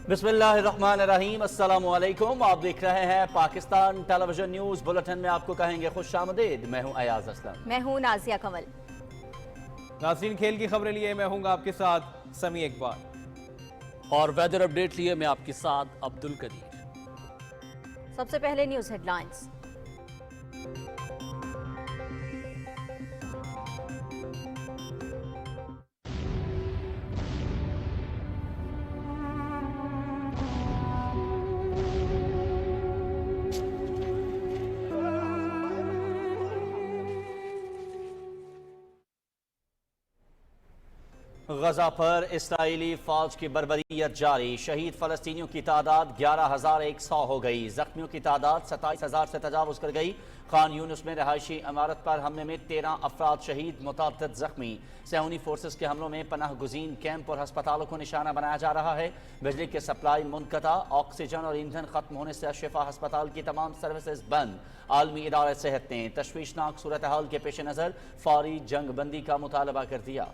बिस्मिल्लाहिर्रहमानिर्रहीम, अस्सलाम वालेकुम। आप देख रहे हैं पाकिस्तान टेलीविजन न्यूज़ बुलेटिन में आपको कहेंगे खुश आमदीद। मैं हूं अयाज असलम। मैं हूं नाजिया कमल। नाज़रीन, खेल की खबरें लिए मैं हूं आपके साथ समी इकबाल और वेदर अपडेट लिए मैं आपके साथ अब्दुल कदीर। सबसे पहले न्यूज़ हेडलाइंस। गजा पर इसराइली फौज की बर्बरियत जारी। शहीद फलस्तीनियों की तादाद 11,100 हो गई। जख्मियों की तादाद 27,000 से तजावुज कर गई। खान यूनुस में रहायशी इमारत पर हमले में 13 अफराद शहीद, मुतअद्दिद जख्मी। सेहूनी फोर्सेस के हमलों में पनाह गुजीन कैंप और अस्पतालों को निशाना बनाया जा रहा है। बिजली की सप्लाई मुनक़ता, ऑक्सीजन और ईंधन खत्म होने से शिफा अस्पताल की तमाम सर्विसेज बंद। आलमी इदारे सेहत ने तशवीशनाक सूरत हाल के पेश नज़र फौरी जंग बंदी का मुतालबा कर दिया।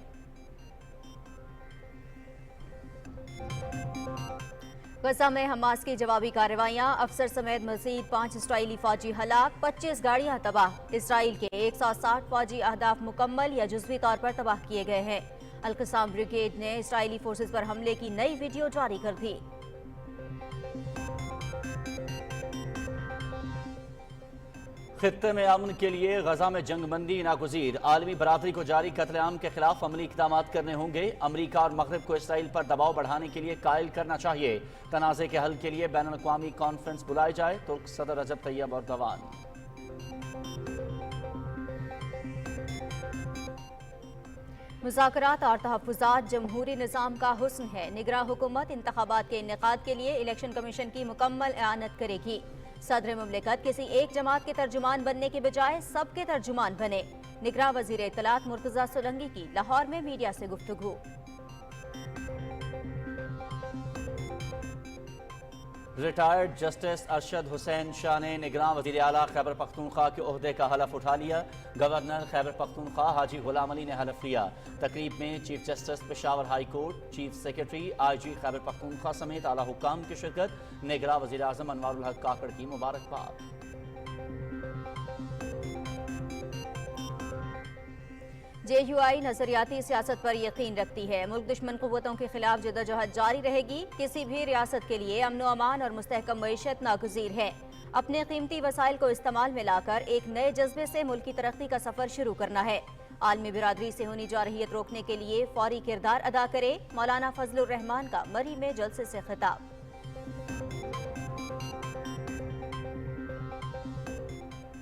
गजा में हमास की जवाबी कार्रवाइयां, अफसर समेत मजीद 5 इसराइली फौजी हलाक, 25 गाड़ियां तबाह। इसराइल के 160 फौजी अहदाफ मुकम्मल या जुज़वी तौर पर तबाह किए गए हैं। अल-क़स्साम ब्रिगेड ने इसराइली फोर्सेस पर हमले की नई वीडियो जारी कर दी। खित्ते में अमन के लिए गजा में जंग बंदी नागुज़ीर। आलमी बरादरी को जारी कत्लेआम के खिलाफ अमली इक़दाम करने होंगे। अमरीका और मगरब को इसराइल पर दबाव बढ़ाने के लिए कायल करना चाहिए। तनाज़े के हल के लिए बैनुल अक़वामी कॉन्फ्रेंस बुलाई जाए। तुर्क सदर रजब तैयब एर्दोगान। मुज़ाकरात और तहफ़्फ़ुज़ात जमहूरी निज़ाम का हुस्न है। निगरां हुकूमत इंतख़ाबात के इनेकाद के लिए इलेक्शन कमीशन की मुकम्मल एआनत करेगी। सदर मुमलिकत किसी एक जमात के तर्जुमान बनने के बजाय सबके तर्जुमान बने। निगरां वज़ीर इत्तलात मुर्तज़ा सुरंगी की लाहौर में मीडिया से गुफ्तगू। रिटायर्ड जस्टिस अरशद हुसैन शाह ने निगरां वज़ीर आला खैबर पख्तूनख्वा के ओहदे का हलफ उठा लिया। गवर्नर खैबर पख्तूनख्वा हाजी गुलाम अली ने हलफ लिया। तकरीब में chief justice Peshawar high court, chief secretary, IG Khyber Pakhtunkhwa समेत आला हुक्काम की शिरकत। निगरां वज़ीर आज़म अनवारुल हक काकड़ की मुबारकबाद। JUI नजरियाती सियासत पर यकीन रखती है। मुल्क दुश्मन क़ुव्वतों के खिलाफ जदोजहद जारी रहेगी। किसी भी रियासत के लिए अमन अमान और मुस्तहकम मईशत नागुज़ीर है। अपने कीमती वसाइल को इस्तेमाल में लाकर एक नए जज्बे से मुल्क की तरक्की का सफर शुरू करना है। आलमी बिरादरी से होनी जारहियत रोकने के लिए फौरी किरदार अदा करे। मौलाना फजलुर रहमान का मरी में जलसे से खिताब।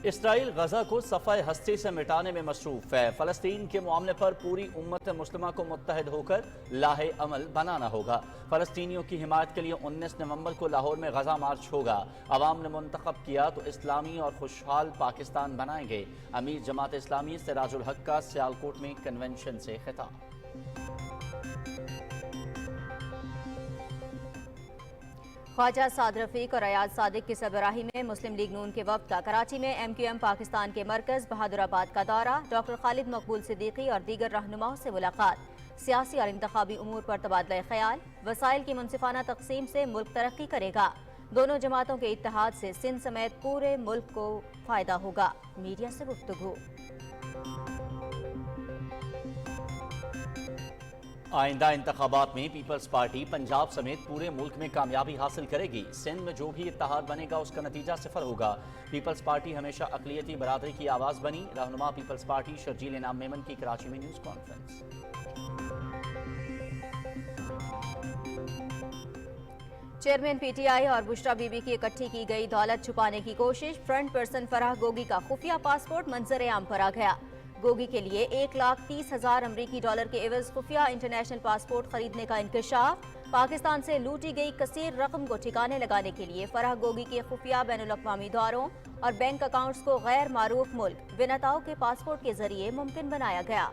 इसराइल गजा को सफ़ाए हस्ती से मिटाने में मसरूफ है। फ़लस्तीन के मामले पर पूरी उम्मत मुस्लिमा को मुत्तहिद होकर लाहे अमल बनाना होगा। फ़लस्तीनियों की हिमायत के लिए 19 नवंबर को लाहौर में गजा मार्च होगा। अवाम ने मुंतखब किया तो इस्लामी और खुशहाल पाकिस्तान बनाएंगे। अमीर जमात इस्लामी सिराजुल हक का सियालकोट में कन्वेंशन से खिताब। ख्वाजा साद रफीक और अयाज सादिक की सरबराही में मुस्लिम लीग नून के वफ्द का कराची में MQM पाकिस्तान के मरकज बहादुराबाद का दौरा। डॉक्टर खालिद मकबूल सिद्दीकी और दीगर रहनुमाओं से मुलाकात। सियासी और इंतखाबी उमूर पर तबादला ख्याल। वसाइल की मुनसिफाना तकसीम से मुल्क तरक्की करेगा। दोनों जमातों के इत्तेहाद से सिंध समेत पूरे मुल्क को फायदा होगा। मीडिया से गुफ्तगू। आइंदा इंतखाबात में पीपल्स पार्टी पंजाब समेत पूरे मुल्क में कामयाबी हासिल करेगी। सिंध में जो भी इत्तेहाद बनेगा उसका नतीजा सिफर होगा। पीपल्स पार्टी हमेशा अक़लियती बरादरी की आवाज़ बनी। रहनुमा पीपल्स पार्टी शर्जील इनाम मेमन की कराची में न्यूज़ कॉन्फ्रेंस। चेयरमैन PTI और बुशरा बीबी की इकट्ठी की गई दौलत छुपाने की कोशिश। फ्रंट पर्सन फराह गोगी का खुफिया पासपोर्ट मंजर आम पर आ गया। गोगी के लिए 1,30,000 अमरीकी डॉलर के एवज खुफिया इंटरनेशनल पासपोर्ट खरीदने का इंकशाफ। पाकिस्तान से लूटी गई कसीर रकम को ठिकाने लगाने के लिए फराह गोगी के खुफिया बैनुल-अक़वामी दौरों और बैंक अकाउंट्स को गैर मारूफ मुल्क विनताओं के पासपोर्ट के जरिए मुमकिन बनाया गया।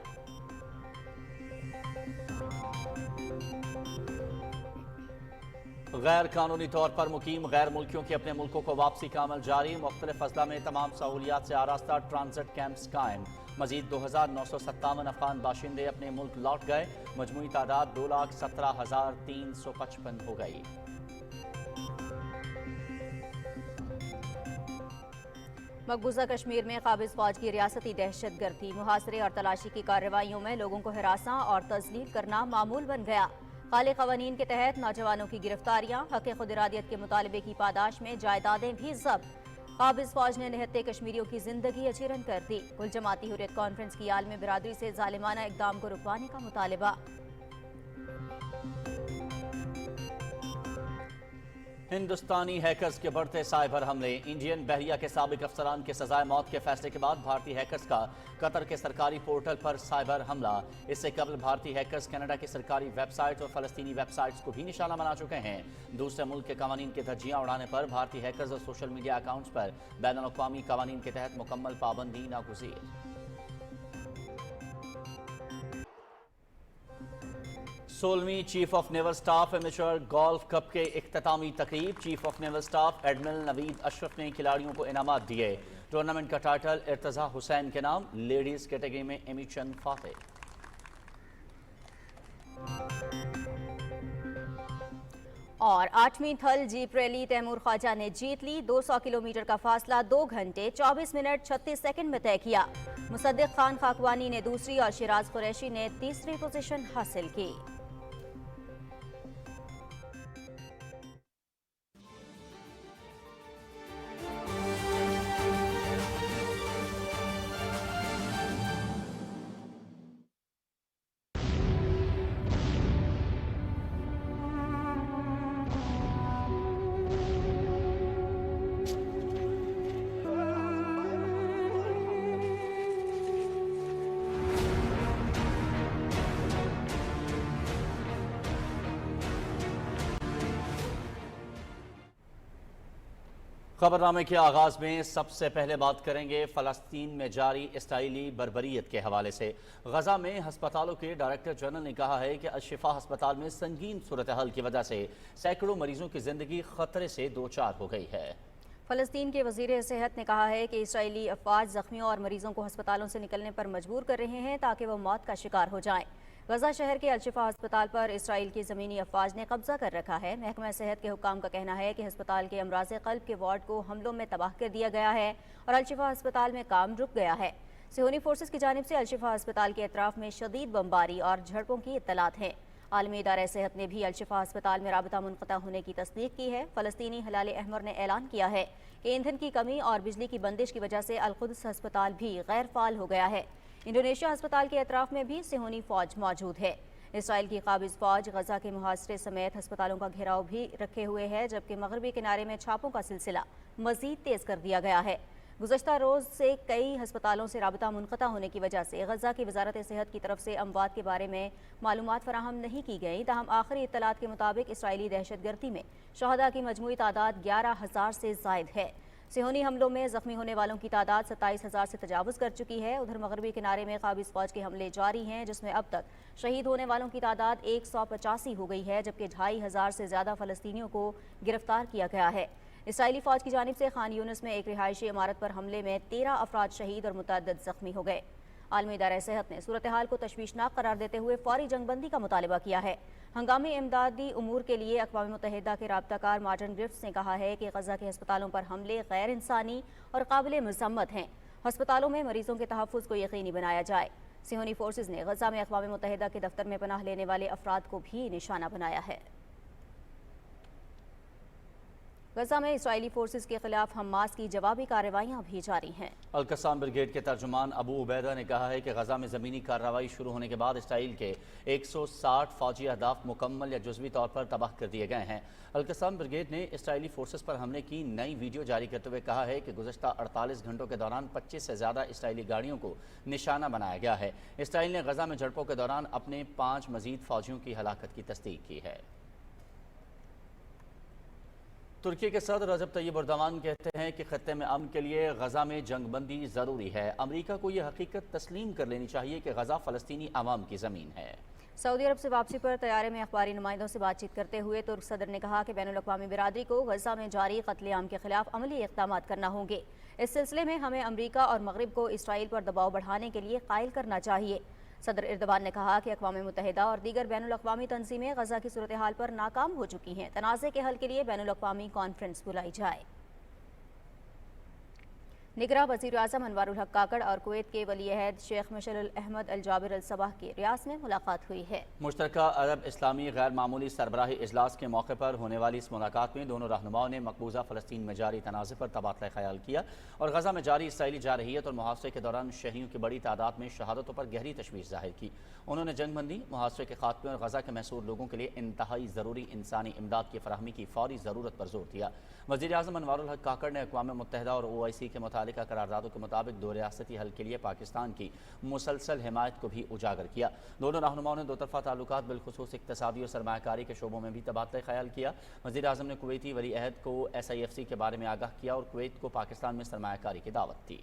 गैर कानूनी तौर पर मुकीम गैर मुल्कियों के अपने मुल्कों को वापसी का अमल जारी। मुख्तलिफ अजला में तमाम सहूलियात से आरास्ता ट्रांजिट कैंप्स कायम। मजीद 2,957 अफगान बाशिंदे अपने मुल्क लौट गए। मजमूई तादाद 2,17,355 हो गई। मकबूजा कश्मीर में काबिज फौज की रियासती दहशत गर्दी, मुहासरे और तलाशी की कार्रवाइयों में लोगों को हिरासा और तजलील करना मामूल बन गया। काले कवानीन के तहत नौजवानों की गिरफ्तारियां, हक़ खुद इरादियत के मुतालबे की पादाश में जायदादें भी जब्त। काबिज फौज ने निहत्ते कश्मीरियों की जिंदगी अचीरन कर दी। कुल जमाती हुर्रियत कॉन्फ्रेंस की आलमी बिरादरी से जालिमाना इक़दाम को रुकवाने का मुतालबा। हिंदुस्तानी हैकर्स के बढ़ते साइबर हमले, इंडियन बहरिया के साबिक अफसरान के सजाए मौत के फैसले के बाद भारतीय हैकर्स का कतर के सरकारी पोर्टल पर साइबर हमला। इससे कबल भारतीय हैकर्स कनाडा की सरकारी वेबसाइट और फलस्तीनी वेबसाइट्स को भी निशाना बना चुके हैं। दूसरे मुल्क के कवानीन की धज्जियां उड़ाने पर भारतीय हैकर्स और सोशल मीडिया अकाउंट्स पर बैनुल-अक़वामी कवानीन के तहत मुकम्मल पाबंदी नागुज़ीर। सोलहवीं chief of naval staff amateur golf cup के इख्तितामी तकरीब, chief of naval staff admiral Naveed Ashraf ने खिलाड़ियों को इनामात दिए। टूर्नामेंट का टाइटल इर्तजा हुसैन के नाम, लेडीज कैटेगरी में एमी चंद फातेह। और 8वीं थल जीप रैली तैमूर ख्वाजा ने जीत ली। 200 किलोमीटर का फासला 2 घंटे 24 मिनट 36 सेकंड में तय किया। मुसद्दिक खान खाकवानी ने दूसरी और शिराज कुरैशी ने तीसरी पोजीशन हासिल की। खबरनामे के आगाज में सबसे पहले बात करेंगे फलस्तीन में जारी इसराइली बर्बरियत के हवाले से। गजा में हस्पतालों के डायरेक्टर जनरल ने कहा है कि अल-शिफा अस्पताल में संगीन सूरत हाल की वजह से सैकड़ों मरीजों की जिंदगी खतरे से दो चार हो गई है। फलस्तीन के वजीर सेहत ने कहा है कि इसराइली अफवाज जख्मियों और मरीजों को अस्पतालों से निकलने पर मजबूर कर रहे हैं ताकि वो मौत का शिकार हो जाएं। गजा शहर के अल-शिफा अस्पताल पर इसराइल की ज़मीनी अफवाज ने कब्जा कर रखा है। महकमा सेहत के हुक्काम का कहना है कि अस्पताल के अमराज़ क़ल्ब के वार्ड को हमलों में तबाह कर दिया गया है और अल-शिफा अस्पताल में काम रुक गया है। सिहोनी फोर्सेस की जानिब से अल-शिफा अस्पताल के अतराफ में शदीद बमबारी और झड़पों की इत्तलात हैं। आलमी इदारा सेहत ने भी अल-शिफा अस्पताल में राबता मुनक़ता होने की तस्दीक की है। फ़लस्तीनी हिलाल अहमर ने ऐलान किया है कि ईंधन की कमी और बिजली की बंदिश की वजह से अल-कुद्स अस्पताल भी गैर फ़ाल हो गया है। इंडोनेशिया अस्पताल के अतराफ में भी सिहोनी फ़ौज मौजूद है। इसराइल की काबिज फौज गजा के मुहासरे समेत अस्पतालों का घेराव भी रखे हुए है, जबकि मगरबी किनारे में छापों का सिलसिला मजीद तेज कर दिया गया है। गुज़श्ता रोज़ से कई अस्पतालों से राबता मुनक़ता होने की वजह से गजा की वजारत सेहत की तरफ से अमवात के बारे में मालूमात फराहम नहीं की गई। ताहम आखिरी इत्तलात के मुताबिक इसराइली दहशत गर्दी में शहदा की मजमूई तादाद 11,000 से ज़ायद है। सिहोनी हमलों में जख्मी होने वालों की तादाद 27,000 से तजावुज़ कर चुकी है। उधर मगरबी किनारे में काबिज फौज के हमले जारी हैं, जिसमें अब तक शहीद होने वालों की तादाद 185 हो गई है, जबकि 2,500 से ज़्यादा फ़लस्तीनियों को गिरफ्तार किया गया है। इसराइली फ़ौज की जानिब से खान यूनिस में एक रिहायशी इमारत पर हमले में 13 अफराद शहीद और मुतअद्दिद ज़ख्मी हो गए। आलमी इदारा सेहत ने सूरत हाल को तशवीशनाक करार देते हुए फौरी जंगबंदी का मुतालबा किया है। हंगामी इमदादी उमूर के लिए अक़वाम मुत्तहिदा के राब्ताकार मार्टिन ग्रिफ्ट्स ने कहा है कि गजा के अस्पतालों पर हमले गैर इंसानी और काबिल मज़म्मत हैं। अस्पतालों में मरीजों के तहफ़्फ़ुज़ को यकीनी बनाया जाए। सिहोनी फोर्सेस ने गजा में अक़वाम मुत्तहिदा के दफ्तर में पनाह लेने वाले अफराद को भी निशाना बनाया है। गजा में इसराइली फोर्सेस के खिलाफ हमास की जवाबी कार्रवाइयाँ भी जारी हैं। अल-कस्साम ब्रिगेड के तर्जुमान अबू उबैदा ने कहा है कि गजा में ज़मीनी कार्रवाई शुरू होने के बाद इसराइल के 160 फौजी अहदाफ मुकम्मल या जुज़वी तौर पर तबाह कर दिए गए हैं। अल-कस्साम ब्रिगेड ने इसराइली फोर्सेस पर हमले की नई वीडियो जारी करते हुए कहा है कि गुज़श्ता 48 घंटों के दौरान 25 से ज़्यादा इसराइली गाड़ियों को निशाना बनाया गया है। इसराइल ने गजा में झड़पों के दौरान अपने 5 मज़ीद फौजियों की हलाकत की तस्दीक की है। तुर्की के सदर रजब तैयब एर्दोगान कहते हैं कि खत्ते में अमन के लिए गजा में जंगबंदी ज़रूरी है। अमरीका को यह हकीकत तस्लीम कर लेनी चाहिए कि गजा फ़लस्तीनी आवाम की ज़मीन है। सऊदी अरब से वापसी पर तैयारे में अखबारी नुमाइंदों से बातचीत करते हुए तुर्क सदर ने कहा कि बैनुल-अक़वामी बिरादरी को गजा में जारी कत्लेआम के खिलाफ अमली इक़दाम करना होंगे। इस सिलसिले में हमें अमरीका और मगरिब को इसराइल पर दबाव बढ़ाने के लिए कायल करना चाहिए। सदर एर्दोगान ने कहा कि अक़वाम मुत्तहिदा और दीगर बैनुल-अक़वामी तंजीमें गजा की सूरत हाल पर नाकाम हो चुकी हैं। तनाज़े के हल के लिए बैनुल-अक़वामी कॉन्फ्रेंस बुलाई जाए। निगरां वज़ीर आज़म अनवारुल हक काकड़ और कुवैत के वली अहद शेख मशरुल अहमद अल जाबिर अल सबाह की रियासत में मुलाकात हुई है। मुश्तरका अरब इस्लामी गैर मामूली सरबराही इजलास के मौके पर होने वाली इस मुलाकात में दोनों रहनुमाओं ने मकबूजा फ़लस्तीन में जारी तनाज़े पर तबादला ख्याल किया और गजा में जारी इसराइली जारहियत और मुहासरे के दौरान शहीदों की बड़ी तादाद में शहादतों पर गहरी तशवीश जाहिर की। उन्होंने जंगबंदी, मुहासरे के खात्मे और गजा के महसूर लोगों के लिए इंतहाई ज़रूरी इंसानी इमदाद की फराहमी की फौरी ज़रूरत पर जोर दिया। वज़ीर आज़म अनवारुल हक काकड़ ने अक़वाम मुत्तहिदा और OIC के मुतालिका करारदादों के मुताबिक दो रियासती हल के लिए पाकिस्तान की मुसलसल हिमायत को भी उजागर किया। दोनों रहनुमाओं ने दो तरफ़ा ताल्लुकात बिलखुसूस इक़्तिसादी और सरमायाकारी के शोबों में भी तबादला ख्याल किया। वज़ीर आज़म ने कुवैती वली अहद को SIFC के बारे में आगाह किया और कुवैत को पाकिस्तान में सरमायाकारी की दावत दी।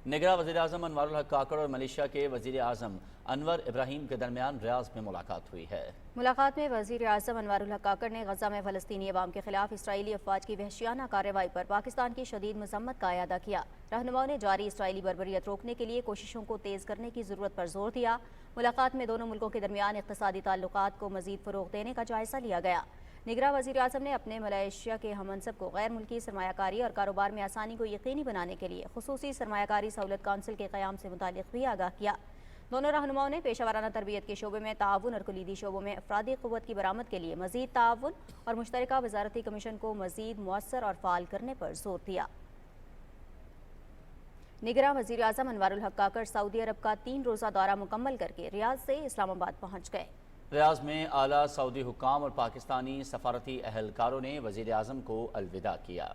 निगरां वज़ीर आज़म अनवारुल हक काकड़ और मलेशिया के वज़ीर आज़म अनवर इब्राहीम के दरमियान रियाज़ में मुलाकात हुई है। मुलाकात में वज़ीर आज़म अनवारुल हक काकड़ ने गजा में फ़लस्तीनी अवाम के खिलाफ इसराइली अफवाज की वहशियाना कार्रवाई पर पाकिस्तान की शदीद मज़म्मत का अयादा किया। रहनुमाओं ने जारी इसराइली बर्बरियत रोकने के लिए कोशिशों को तेज़ करने की ज़रूरत पर जोर दिया। मुलाकात में दोनों मुल्कों के दरमियान इक़्तिसादी ताल्लुकात को मज़ीद फ़रोग़ देने का जायज़ा लिया गया। निगरां वज़ीर आज़म ने अपने मलेशिया के हममनसब को गैर मुल्की सरमायाकारी और कारोबार में आसानी को यकीनी बनाने के लिए खुसूसी सरमायाकारी सहूलत काउंसिल के क़याम से मुतालिक भी आगाह किया। दोनों रहनुमाओं ने पेशा वाराना तरबियत के शोबे में ताउन और कुलीदी शोबों में अफरादी क़ुव्वत की बरामद के लिए मज़ीद ताउन और मुश्तरका वज़ारती कमीशन को मज़ीद मुअस्सर और फ़ाल करने पर जोर दिया। निगरां वज़ीर आज़म अनवारुल हक काकड़ सऊदी अरब का 3 रोज़ा दौरा मुकम्मल करके रियाद से इस्लामाबाद पहुँच गए। रियाज में आला सऊदी हुक्काम और पाकिस्तानी सफारती अहलकारों ने वज़ीर आज़म को अलविदा किया।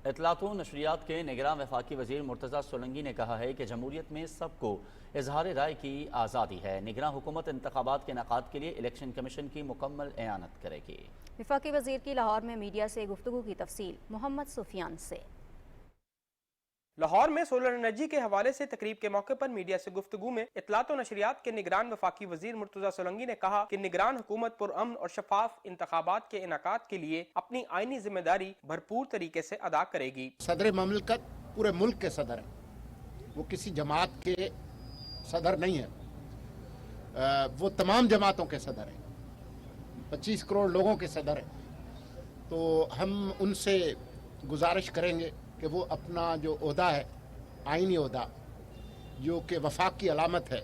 इत्तलात व नशरियात के निगरां वफाकी वज़ीर मुर्तज़ा सोलंकी ने कहा है कि जमहूरियत में सबको इजहार राय की आज़ादी है। निगरां हुकूमत इंतखाबात के इनेकाद के लिए इलेक्शन कमीशन की मुकम्मल एआनत करेगी। वफाकी वज़ीर की लाहौर में मीडिया से गुफ्तगू की तफसील मोहम्मद सुफियान से। लाहौर में सोलर एनर्जी के हवाले से तकरीब के मौके पर मीडिया से गुफ्तगू में इत्तलात व नशरियात के निगरान वफाकी वजीर मुर्तज़ा सोलंकी ने कहा कि निगरान हुकूमत पुरअमन और शफाफ इंतखाबात के इनेकाद के लिए अपनी आईनी जिम्मेदारी भरपूर तरीके से अदा करेगी। सदर ममलकत पूरे मुल्क के सदर है, वो किसी जमात के सदर नहीं है, वो तमाम जमातों के सदर है, 25 करोड़ लोगों के सदर है। तो हम उनसे गुजारिश करेंगे कि वो अपना जो ओहदा है, आईनी ओहदा जो कि वफाक की अलामत है,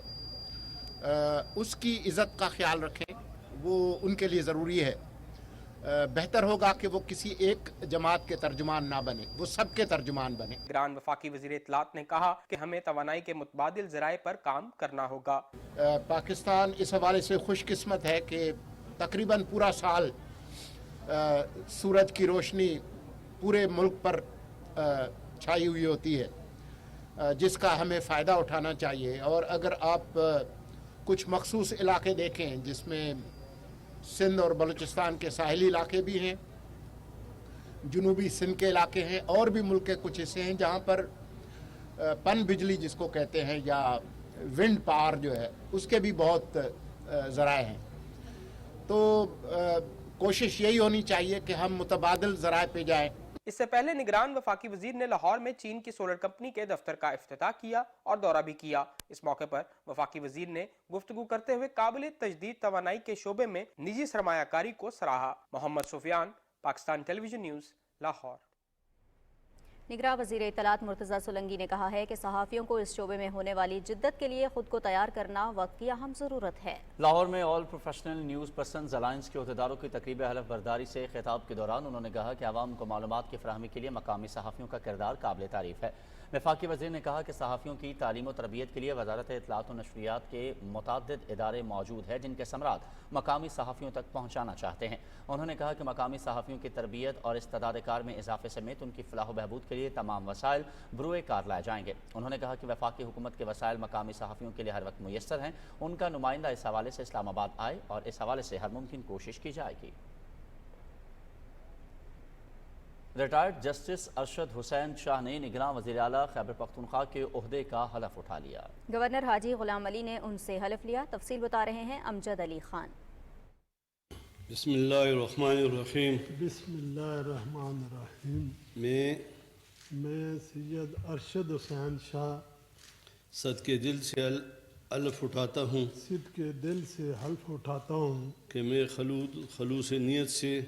उसकी इज़्ज़त का ख्याल रखें। वो उनके लिए ज़रूरी है। बेहतर होगा कि वो किसी एक जमात के तर्जुमान ना बने, वो सबके तर्जुमान बने। निगरान वफाकी वज़ीर इत्तलात ने कहा कि हमें तवानाई के मुतबादिल ज़राए पर काम करना होगा। पाकिस्तान इस हवाले से खुशकिस्मत है कि तकरीबन पूरा साल सूरज की रोशनी पूरे मुल्क पर छाई हुई होती है, जिसका हमें फ़ायदा उठाना चाहिए। और अगर आप कुछ मखसूस इलाके देखें जिसमें सिंध और बलूचिस्तान के साहिली इलाके भी हैं, जुनूबी सिंध के इलाके हैं, और भी मुल्क के कुछ हिस्से हैं जहाँ पर पन बिजली जिसको कहते हैं या विंड पावर जो है उसके भी बहुत ज़राए हैं। तो कोशिश यही होनी चाहिए कि हम मुतबादिल ज़राए पे जाएं। इससे पहले निगरान वफाकी वजीर ने लाहौर में चीन की सोलर कंपनी के दफ्तर का इफ्तिताह किया और दौरा भी किया। इस मौके पर वफाकी वजीर ने गुफ्तगू करते हुए काबिल तजदीद तवानाई के शोबे में निजी सरमायाकारी को सराहा। Mohammad Sufiyan, Pakistan television news, Lahore. निगरां वज़ीर इत्तलात मुर्तज़ा सोलंकी ने कहा है कि सहाफ़ियों को इस शोबे में होने वाली जिद्दत के लिए खुद को तैयार करना वक्त की अहम ज़रूरत है। लाहौर में all professional news persons alliance के अहदेदारों की तकरीब हलफ बर्दारी से खिताब के दौरान उन्होंने कहा कि आवाम को मालूमात की फराहमी के लिए मकामी सहाफ़ियों का किरदार काबिल तारीफ़ है। वफाकी वज़ीर ने कहा कि सहाफ़ियों की तालीम और तरबियत के लिए वज़ारत इत्तलात व नशरियात के मुतअद्दिद इदारे मौजूद है जिनके समरात मकामी सहाफ़ियों तक पहुँचाना चाहते हैं। उन्होंने कहा कि मकामी सहाफ़ियों की तरबियत और इस्तेदाद कार में इजाफे समेत उनकी फलाह व बहबूद के लिए तमाम वसाइल बरूए कार लाए जाएंगे। उन्होंने कहा कि वफाकी हुकूमत के वसाइल मकामी सहाफ़ियों के लिए हर वक्त मुयस्सर हैं। उनका नुमाइंदा इस हवाले से इस्लामाबाद आए और इस हवाले से हर मुमकिन कोशिश की जाएगी। रिटायर्ड जस्टिस अरशद हुसैन शाह ने निगरां वज़ीर आला खैबर पख्तूनख्वा के ओहदे का हलफ उठा लिया। गवर्नर हाजी गुलाम अली ने उनसे हलफ लिया। तफसील बता रहे हैं अमजद अली खान। बिस्मिल्लाहिर्रहमानिर्रहीम। बिस्मिल्लाहिर्रहमानिर्रहीम। मैं सैयद अरशद हुसैन शाह सदके दिल से حلف اٹھاتا ہوں صدق کے دل سے حلف اٹھاتا ہوں کہ میں خلوص نیت سے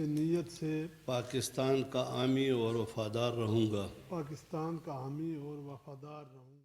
نیت سے پاکستان کا حامی اور وفادار رہوں گا. پاکستان کا حامی اور وفادار رہوں گا.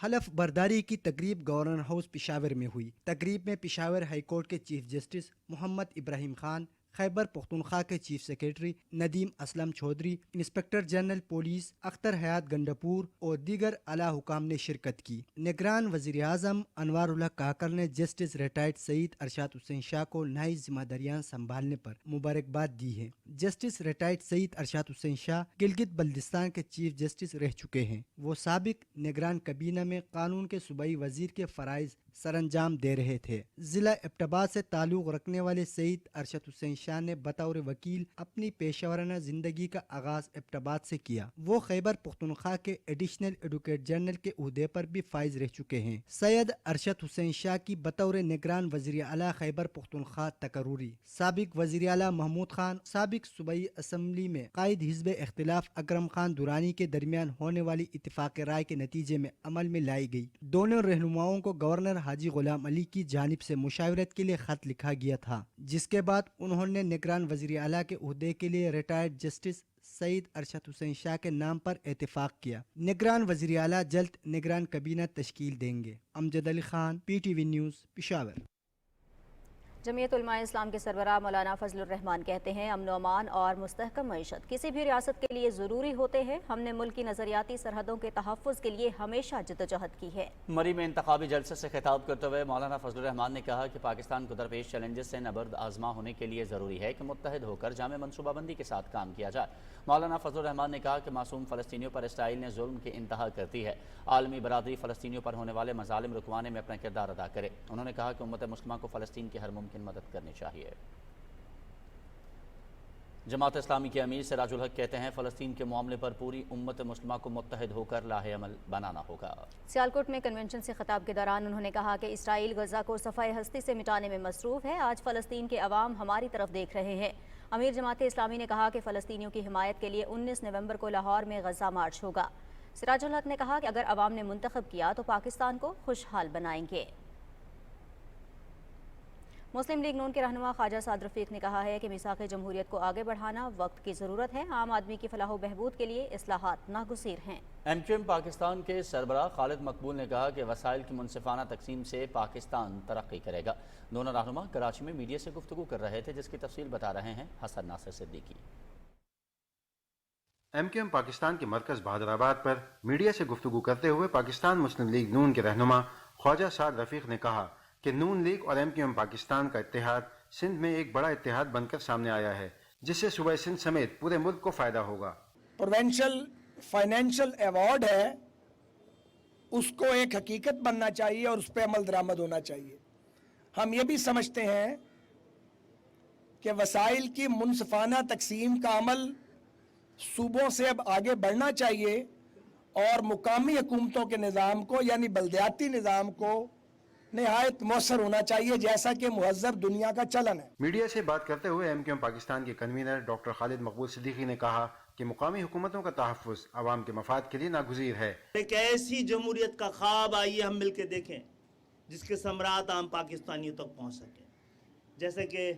حلف برداری کی تقریب گورنر ہاؤس پشاور میں ہوئی. تقریب میں پشاور ہائی کورٹ کے چیف جسٹس محمد ابراہیم خان، خیبر پختونخوا کے chief secretary Nadeem Aslam Chaudhry, inspector general police Akhtar Hayat Gandapur اور دیگر اعلیٰ حکام نے شرکت کی. نگران وزیر اعظم انوار اللہ کاکر نے جسٹس ریٹائرڈ سعید ارشاد حسین شاہ کو نئی ذمہ داریاں سنبھالنے پر مبارکباد دی ہے. جسٹس ریٹائرڈ سعید ارشاد حسین شاہ گلگت بلتستان کے چیف جسٹس رہ چکے ہیں. وہ سابق نگران کابینہ میں قانون کے صوبائی وزیر کے فرائض سر انجام دے رہے تھے. ضلع ایبٹ آباد سے تعلق رکھنے والے سعید ارشد حسین شاہ نے بطور وکیل اپنی پیشہ ورانہ زندگی کا آغاز ایبٹ آباد سے کیا. وہ خیبر پختونخوا کے ایڈیشنل ایڈوکیٹ جنرل کے عہدے پر بھی فائز رہ چکے ہیں. سید ارشد حسین شاہ کی بطور نگران وزیر اعلیٰ خیبر پختونخوا تقرری. سابق وزیر اعلیٰ محمود خان سابق صوبائی اسمبلی میں قائد حزب اختلاف اکرم خان دورانی کے درمیان ہونے والی اتفاق رائے کے نتیجے میں عمل میں لائی گئی. دونوں رہنماؤں کو گورنر حاجی غلام علی کی جانب سے مشاورت کے لیے خط لکھا گیا تھا، جس کے بعد انہوں نے نگران وزیر اعلیٰ کے عہدے کے لیے ریٹائرڈ جسٹس سعید ارشد حسین شاہ کے نام پر اتفاق کیا. نگران وزیر اعلیٰ جلد نگران کابینہ تشکیل دیں گے. Amjad Ali Khan, P T V news, Peshawar. Jamiat Ulema Islam کے سربراہ مولانا فضل الرحمان کہتے ہیں امن و امان اور مستحکم معیشت کسی بھی ریاست کے لیے ضروری ہوتے ہیں. ہم نے ملک کی نظریاتی سرحدوں کے تحفظ کے لیے ہمیشہ جدوجہد کی ہے. مری میں انتخابی جلسے سے خطاب کرتے ہوئے مولانا فضل الرحمان نے کہا کہ پاکستان کو درپیش چیلنجز سے نبرد آزما ہونے کے لیے ضروری ہے کہ متحد ہو کر جامع منصوبہ بندی کے ساتھ کام کیا جائے. مولانا فضل الرحمان نے کہا کہ معصوم فلسطینیوں پر اسرائیل نے ظلم کی انتہا کرتی ہے. عالمی برادری فلسطینیوں پر ہونے والے مظالم رکوانے میں اپنا کردار ادا کرے. انہوں نے کہا کہ امت مسلمہ کو فلسطین کی ہر ممکن مدد کرنی چاہیے. جماعت اسلامی کے امیر سراج الحق کہتے ہیں فلسطین کے معاملے پر پوری امت مسلمہ کو متحد ہو کر لاہ عمل بنانا ہوگا. سیالکوٹ میں کنونشن سے خطاب کے دوران انہوں نے کہا کہ اسرائیل غزہ کو صفحہ ہستی سے مٹانے میں مصروف ہے. آج فلسطین کے عوام ہماری طرف دیکھ رہے ہیں. امیر جماعت اسلامی نے کہا کہ فلسطینیوں کی حمایت کے لیے 19 نومبر کو لاہور میں غزہ مارچ ہوگا. سراج الحق نے کہا کہ اگر عوام نے منتخب کیا تو پاکستان کو خوشحال بنائیں گے. مسلم لیگ نون کے رہنما خواجہ سعد رفیق نے کہا ہے کہ میثاق جمہوریت کو آگے بڑھانا وقت کی ضرورت ہے. عام آدمی کی فلاح و بہبود کے لیے اصلاحات ناگزیر ہیں. ایم کیو ایم پاکستان کے سربراہ خالد مقبول نے کہا کہ وسائل کی منصفانہ تقسیم سے پاکستان ترقی کرے گا. دونوں رہنما کراچی میں میڈیا سے گفتگو کر رہے تھے، جس کی تفصیل بتا رہے ہیں Hassan Nasir Siddiqui. M Q M Pakistan کے مرکز بہادر آباد پر میڈیا سے گفتگو کرتے ہوئے پاکستان مسلم لیگ نون کے رہنما خواجہ سعد رفیق نے کہا کہ نون لیگ اور ایم کیو ایم پاکستان کا اتحاد سندھ میں ایک بڑا اتحاد بن کر سامنے آیا ہے، جس سے صوبہ سندھ سمیت پورے ملک کو فائدہ ہوگا. پروونشل فائنینشل ایوارڈ ہے، اس کو ایک حقیقت بننا چاہیے اور اس پہ عمل درآمد ہونا چاہیے. ہم یہ بھی سمجھتے ہیں کہ وسائل کی منصفانہ تقسیم کا عمل صوبوں سے اب آگے بڑھنا چاہیے اور مقامی حکومتوں کے نظام کو یعنی بلدیاتی نظام کو نہایت مؤثر ہونا چاہیے، جیسا کہ مہذب دنیا کا چلن ہے. میڈیا سے بات کرتے ہوئے ایم کیو ایم پاکستان کے کنوینر ڈاکٹر خالد مقبول صدیقی نے کہا کہ مقامی حکومتوں کا تحفظ عوام کے مفاد کے لیے ناگزیر ہے. ایک ایسی جمہوریت کا خواب آئیے ہم مل کے دیکھیں جس کے ثمرات عام پاکستانیوں تک پہنچ سکیں. جیسے کہ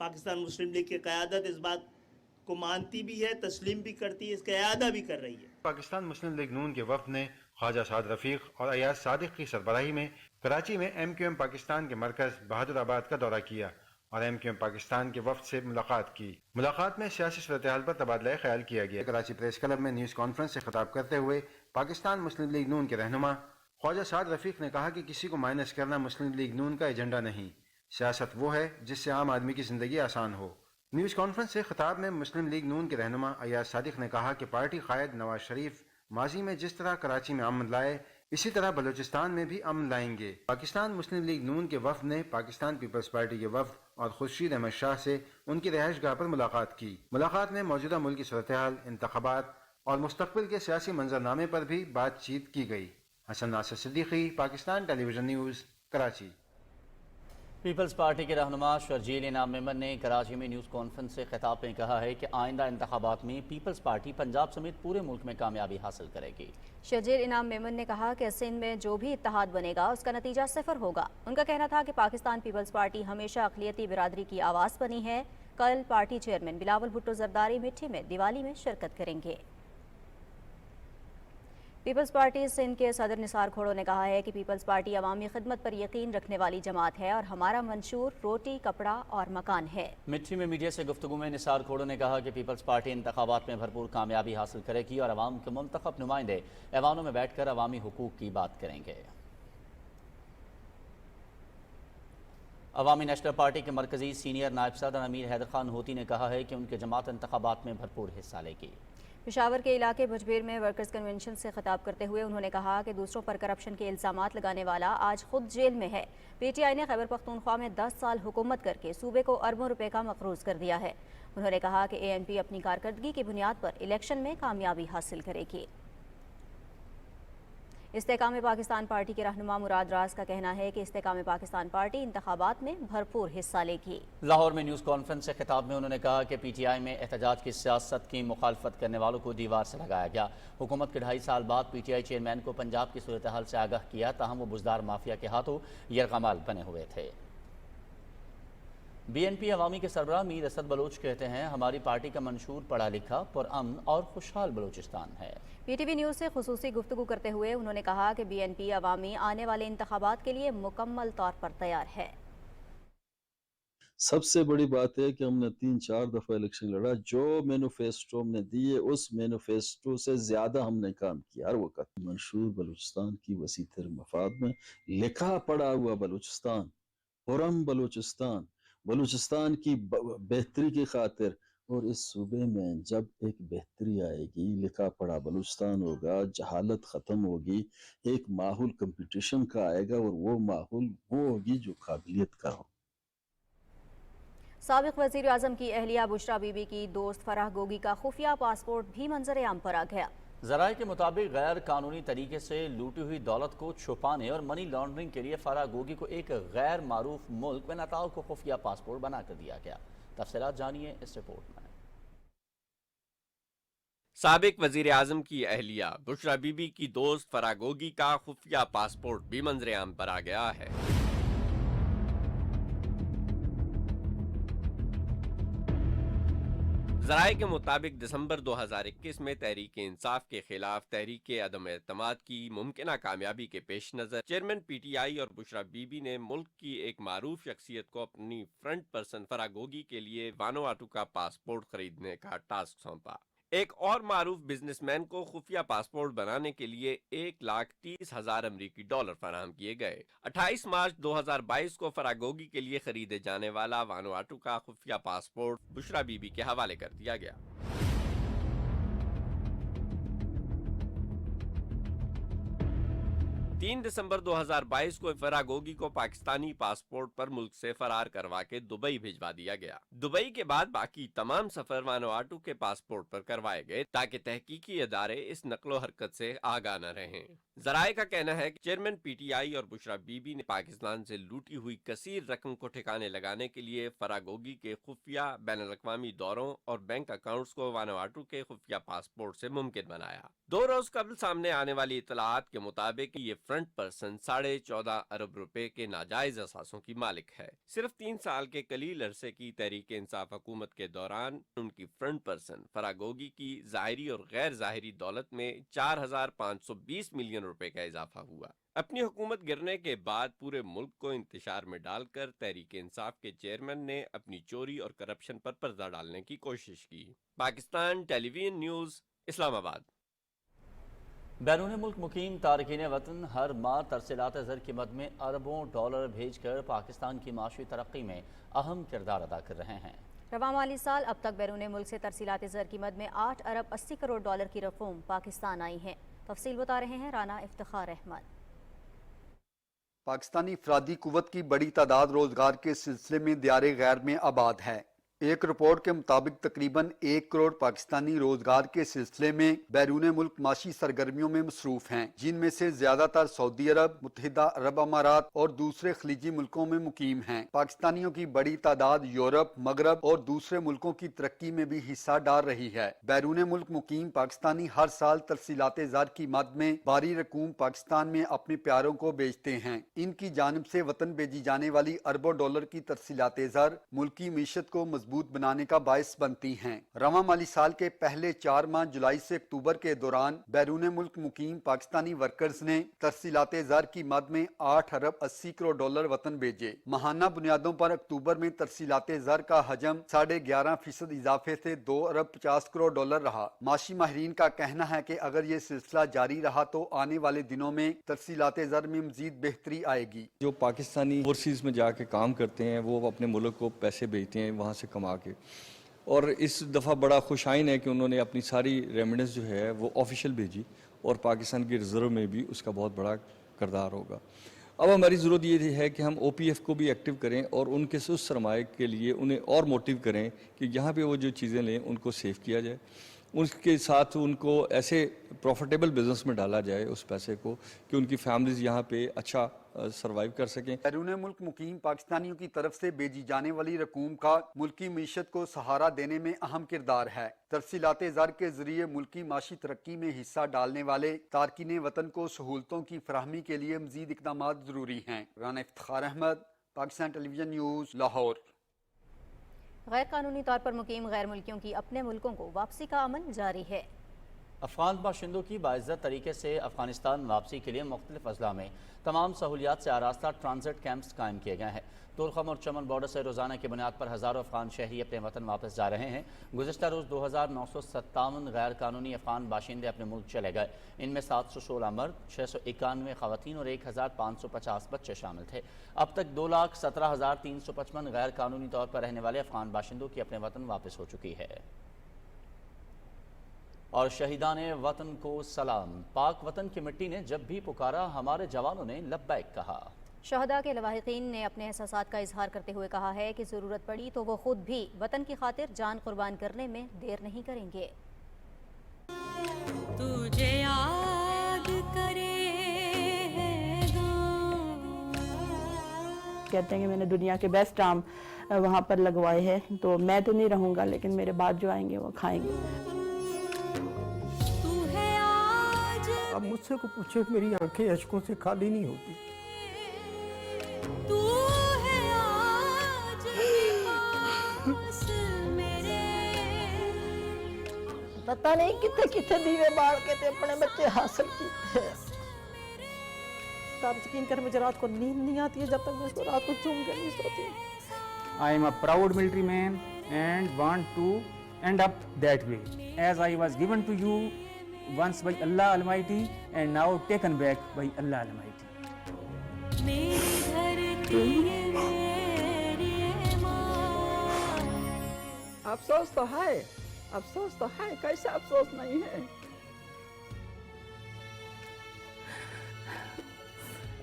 پاکستان مسلم لیگ کی قیادت اس بات کو مانتی بھی ہے، تسلیم بھی کرتی ہے، اس کا اعادہ بھی کر رہی ہے. پاکستان مسلم لیگ نون کے وفد نے خواجہ سعد رفیق اور ایاز صادق کی سربراہی میں کراچی میں ایم کیو ایم پاکستان کے مرکز بہادر آباد کا دورہ کیا اور ایم کیو ایم پاکستان کے وفد سے ملاقات کی. ملاقات میں سیاسی صورتحال پر تبادلہ خیال کیا گیا. کراچی پریس کلب میں نیوز کانفرنس سے خطاب کرتے ہوئے پاکستان مسلم لیگ نون کے رہنما خواجہ سعد رفیق نے کہا کہ کسی کو مائنس کرنا مسلم لیگ نون کا ایجنڈا نہیں. سیاست وہ ہے جس سے عام آدمی کی زندگی آسان ہو. نیوز کانفرنس سے خطاب میں مسلم لیگ نون کے رہنما ایاز صادق نے کہا کہ پارٹی قائد نواز شریف ماضی میں جس طرح کراچی میں امن لائے اسی طرح بلوچستان میں بھی امن لائیں گے. پاکستان مسلم لیگ نون کے وفد نے پاکستان پیپلز پارٹی کے وفد اور خورشید احمد شاہ سے ان کی رہائش گاہ پر ملاقات کی. ملاقات میں موجودہ ملک کی صورتحال، انتخابات اور مستقبل کے سیاسی منظرنامے پر بھی بات چیت کی گئی. Hassan Nasir Siddiqui, Pakistan television news, Karachi. Peoples Party کے رہنما شرجیل انعام میمن نے کراچی میں نیوز کانفرنس سے خطاب میں کہا ہے کہ آئندہ انتخابات میں پیپلز پارٹی پنجاب سمیت پورے ملک میں کامیابی حاصل کرے گی۔ شرجیل انعام میمن نے کہا کہ سندھ میں جو بھی اتحاد بنے گا اس کا نتیجہ صفر ہوگا۔ ان کا کہنا تھا کہ پاکستان پیپلز پارٹی ہمیشہ اقلیتی برادری کی آواز بنی ہے۔ کل پارٹی چیئرمین بلاول بھٹو زرداری مٹھی میں دیوالی میں شرکت کریں گے۔ پیپلز پارٹی سندھ کے صدر نثار کھوڑو نے کہا ہے کہ پیپلز پارٹی عوامی خدمت پر یقین رکھنے والی جماعت ہے اور ہمارا منشور روٹی، کپڑا اور مکان ہے۔ مٹھی میں میڈیا سے گفتگو میں نثار کھوڑو نے کہا کہ پیپلز پارٹی انتخابات میں بھرپور کامیابی حاصل کرے گی اور عوام کے منتخب نمائندے ایوانوں میں بیٹھ کر عوامی حقوق کی بات کریں گے۔ عوامی نیشنل پارٹی کے مرکزی سینئر نائب صدر امیر حیدر خان ہوتی نے کہا ہے کہ ان کی جماعت انتخابات میں بھرپور حصہ لے گی۔ پشاور کے علاقے بھجبیر میں ورکرز کنونشن سے خطاب کرتے ہوئے انہوں نے کہا کہ دوسروں پر کرپشن کے الزامات لگانے والا آج خود جیل میں ہے۔ پی ٹی آئی نے خیبر پختونخوا میں 10 سال حکومت کر کے صوبے کو اربوں روپے کا مقروض کر دیا ہے۔ انہوں نے کہا کہ اے این پی اپنی کارکردگی کی بنیاد پر الیکشن میں کامیابی حاصل کرے گی۔ استحکام پاکستان پارٹی کے رہنما مراد راز کا کہنا ہے کہ استحکام پاکستان پارٹی انتخابات میں بھرپور حصہ لے گی۔ لاہور میں نیوز کانفرنس سے خطاب میں انہوں نے کہا کہ پی ٹی آئی میں احتجاج کی سیاست کی مخالفت کرنے والوں کو دیوار سے لگایا گیا۔ حکومت کے 2.5 سال بعد پی ٹی آئی چیئرمین کو پنجاب کی صورتحال سے آگاہ کیا، تاہم وہ بزدار مافیا کے ہاتھوں یرغمال بنے ہوئے تھے۔ بی این پی عوامی کے سربراہ میر اسد بلوچ کہتے ہیں ہماری پارٹی کا منشور پڑھا لکھا، پرامن اور خوشحال بلوچستان ہے۔ پی ٹی وی نیوز سے خصوصی گفتگو کرتے ہوئے انہوں نے کہا کہ بی این پی عوامی آنے والے انتخابات کے لیے مکمل طور پر تیار ہے۔ سب سے بڑی بات ہے کہ ہم نے 3-4 دفعہ الیکشن لڑا، جو مینوفیسٹو ہم نے دیے اس مینوفیسٹو سے زیادہ ہم نے کام کیا ہر وقت۔ منشور بلوچستان کی وسیع تر مفاد میں لکھا پڑا ہوا بلوچستان، پرم بلوچستان، بلوچستان کی بہتری کی خاطر، اور اس صوبے میں جب ایک بہتری آئے گی، لکھا پڑا بلوچستان ہوگا، جہالت ختم ہوگی، ایک ماحول کمپٹیشن کا آئے گا، اور وہ ماحول وہ ہوگی جو قابلیت کا ہو۔ سابق وزیر اعظم کی اہلیہ بشرا بی بی کی دوست فرح گوگی کا خفیہ پاسپورٹ بھی منظر عام پر آ گیا۔ ذرائع کے مطابق غیر قانونی طریقے سے لوٹی ہوئی دولت کو چھپانے اور منی لانڈرنگ کے لیے فرح گوگی کو ایک غیر معروف ملک میں نتاؤ کو خفیہ پاسپورٹ بنا کر دیا گیا۔ تفصیلات جانیے اس رپورٹ میں۔ سابق وزیر اعظم کی اہلیہ بشرا بی بی کی دوست فرح گوگی کا خفیہ پاسپورٹ بھی منظر عام پر آ گیا ہے۔ ذرائع کے مطابق دسمبر 2021 میں تحریک انصاف کے خلاف تحریک عدم اعتماد کی ممکنہ کامیابی کے پیش نظر چیئرمین پی ٹی آئی اور بشرا بی بی نے ملک کی ایک معروف شخصیت کو اپنی فرنٹ پرسن فرح گوگی کے لیے وانوآٹو کا پاسپورٹ خریدنے کا ٹاسک سونپا۔ ایک اور معروف بزنس مین کو خفیہ پاسپورٹ بنانے کے لیے 1,30,000 امریکی ڈالر فراہم کیے گئے۔ 28 مارچ 2022 کو فرح گوگی کے لیے خریدے جانے والا وانوآٹو کا خفیہ پاسپورٹ بشرا بی بی کے حوالے کر دیا گیا۔ 3 دسمبر 2022 کو فرح گوگی کو پاکستانی پاسپورٹ پر ملک سے فرار کروا کے دبئی بھیجوا دیا گیا۔ دبئی کے بعد باقی تمام سفر وانوآٹو کے پاسپورٹ پر کروائے گئے تاکہ تحقیقی ادارے اس نقل و حرکت سے آگاہ نہ رہیں۔ ذرائع کا کہنا ہے کہ چیئرمین پی ٹی آئی اور بشرا بی بی نے پاکستان سے لوٹی ہوئی کثیر رقم کو ٹھکانے لگانے کے لیے فرح گوگی کے خفیہ بین الاقوامی دوروں اور بینک اکاؤنٹس کو وانوآٹو کے خفیہ پاسپورٹ سے ممکن بنایا۔ 2 روز قبل سامنے آنے والی اطلاعات کے مطابق یہ فرنٹ پرسن 14.5 ارب روپے کے ناجائز اثاثوں کی مالک ہے۔ صرف 3 سال کے قلیل عرصے کی تحریک انصاف حکومت کے دوران ان کی فرنٹ پرسن فرح گوگی کی ظاہری اور غیر ظاہری دولت میں 4,520 ملین روپے کا اضافہ ہوا۔ اپنی حکومت گرنے کے بعد پورے ملک کو انتشار میں ڈال کر تحریک انصاف کے چیئرمین نے اپنی چوری اور کرپشن پر پردہ ڈالنے کی کوشش کی۔ پاکستان ٹیلی ویژن نیوز، اسلام آباد۔ بیرون ملک مقیم تارکین وطن ہر ماہ ترسیلات زر کی مد میں اربوں ڈالر بھیج کر پاکستان کی معاشی ترقی میں اہم کردار ادا کر رہے ہیں۔ رواں مالی سال اب تک بیرون ملک سے ترسیلات زر کی مد میں 8 ارب 80 کروڑ ڈالر کی رقوم پاکستان آئی ہیں۔ تفصیل بتا رہے ہیں رانا افتخار احمد۔ پاکستانی افرادی قوت کی بڑی تعداد روزگار کے سلسلے میں دیار غیر میں آباد ہے۔ एक रिपोर्ट के मुताबिक तकरीबन 1 करोड़ पाकिस्तानी रोजगार के सिलसिले में बैरून मुल्क माशी सरगर्मियों में मसरूफ हैं, जिनमें से ज्यादातर सऊदी अरब, मुत्तहिदा अरब अमारात और दूसरे खलीजी मुल्कों में मुकीम हैं। पाकिस्तानियों की बड़ी तादाद यूरोप, मगरब और दूसरे मुल्कों की तरक्की में भी हिस्सा डाल रही है। बैरून मुल्क मुकीम पाकिस्तानी हर साल तरसीलात ज़र की मद में भारी रकूम पाकिस्तान में अपने प्यारों को बेचते हैं। इनकी जानिब से वतन भेजी जाने वाली अरबों डॉलर की तरसीलात ज़र मुल्की मीशत को मजबूत बनाने का बायस बनती हैं। रवां माली साल के पहले 4 माह जुलाई से अक्टूबर के दौरान बैरून मुल्क मुकीम पाकिस्तानी वर्कर्स ने तरसीलात ज़र की मद में 8 अरब 80 करोड़ डॉलर वतन भेजे। माहाना बुनियादों पर अक्टूबर में तरसीलात ज़र का हजम 11.5% इजाफे से 2 अरब 50 करोड़ डॉलर रहा। माशी माहिरीन का कहना है कि अगर ये सिलसिला जारी रहा तो आने वाले दिनों में तरसीलात ज़र में मजीद बेहतरी आएगी। जो पाकिस्तानी ओवरसीज़ में जाके काम करते हैं वो अपने मुल्क को पैसे भेजते हैं वहाँ से कमा के, और इस दफ़ा बड़ा खुशाइन है कि उन्होंने अपनी सारी रेमिडेंस जो है वो ऑफिशियल भेजी और पाकिस्तान की रिजर्व में भी उसका बहुत बड़ा किरदार होगा। अब हमारी ज़रूरत ये है कि हम OPF को भी एक्टिव करें और उनके उस सरमाए के लिए उन्हें और मोटिव करें कि यहाँ पे वो जो चीज़ें लें उनको सेव किया जाए, उसके साथ उनको ऐसे प्रॉफिटेबल बिजनेस में डाला जाए उस पैसे को कि उनकी फैमिलीज यहाँ पे अच्छा सरवाइव कर सकें। बैरून मुल्क मुकीम पाकिस्तानियों की तरफ से भेजी जाने वाली रकूम का मुल्की मीशत को सहारा देने में अहम किरदार है। तरसीलात ज़र के जरिए मुल्की माशी तरक्की में हिस्सा डालने वाले तारकीन वतन को सहूलतों की फराहमी के लिए मजीद इक़दाम जरूरी हैं। Rana Iftikhar Ahmad, Pakistan television news, Lahore. गैर कानूनी तौर पर मुकीम गैर मुल्कियों की अपने मुल्कों को वापसी का अमल जारी है। अफगान बाशिंदों की बाइज़्ज़त तरीके से अफगानिस्तान वापसी के लिए मुख्तलिफ अजला में तमाम सहूलियात से आरास्ता ट्रांजिट कैंप्स कायम किए गए हैं। तुरखम और चमन बॉर्डर से रोज़ाना की बुनियाद पर हज़ारों अफगान शहरी अपने वतन वापस जा रहे हैं। गुज़िश्ता रोज़ 2957 गैर कानूनी अफगान बाशिंदे अपने मुल्क चले गए। इनमें 716 मर्द, 691 ख़वातीन और 1550 बच्चे शामिल थे। अब तक 2,17,355 गैर कानूनी तौर पर रहने वाले अफगान बाशिंदों की अपने वतन वापस हो चुकी है। और शहीदान वतन को सलाम, पाक वतन की मिट्टी ने जब भी पुकारा हमारे जवानों ने लब्बैक कहा। शहदा के लवाहिकीन ने अपने एहसासात का इजहार करते हुए कहा है कि ज़रूरत पड़ी तो वो खुद भी वतन की खातिर जान कुर्बान करने में देर नहीं करेंगे। तुझे याद करे कहते हैं कि मैंने दुनिया के बेस्ट आम वहाँ पर लगवाए हैं, तो मैं तो नहीं रहूँगा लेकिन मेरे बाद जो आएंगे वो खाएंगे। अब मुझसे को पूछे, मेरी आंखें अश्कों से खाली नहीं होती। तू है आज पास मेरे। पता नहीं कितने कितने दीवे बाल के थे अपने बच्चे हासिल किए। आप यकीन कर मुझे रात को नींद नहीं आती है जब तक मैं इसको रात को चूम कर नहीं सोती। I am a proud military man and want to end up that way, as I was given to you once by Allah Almighty and now taken back by Allah Almighty. अफसोस तो है, अफसोस तो है, कैसे अफसोस नहीं है।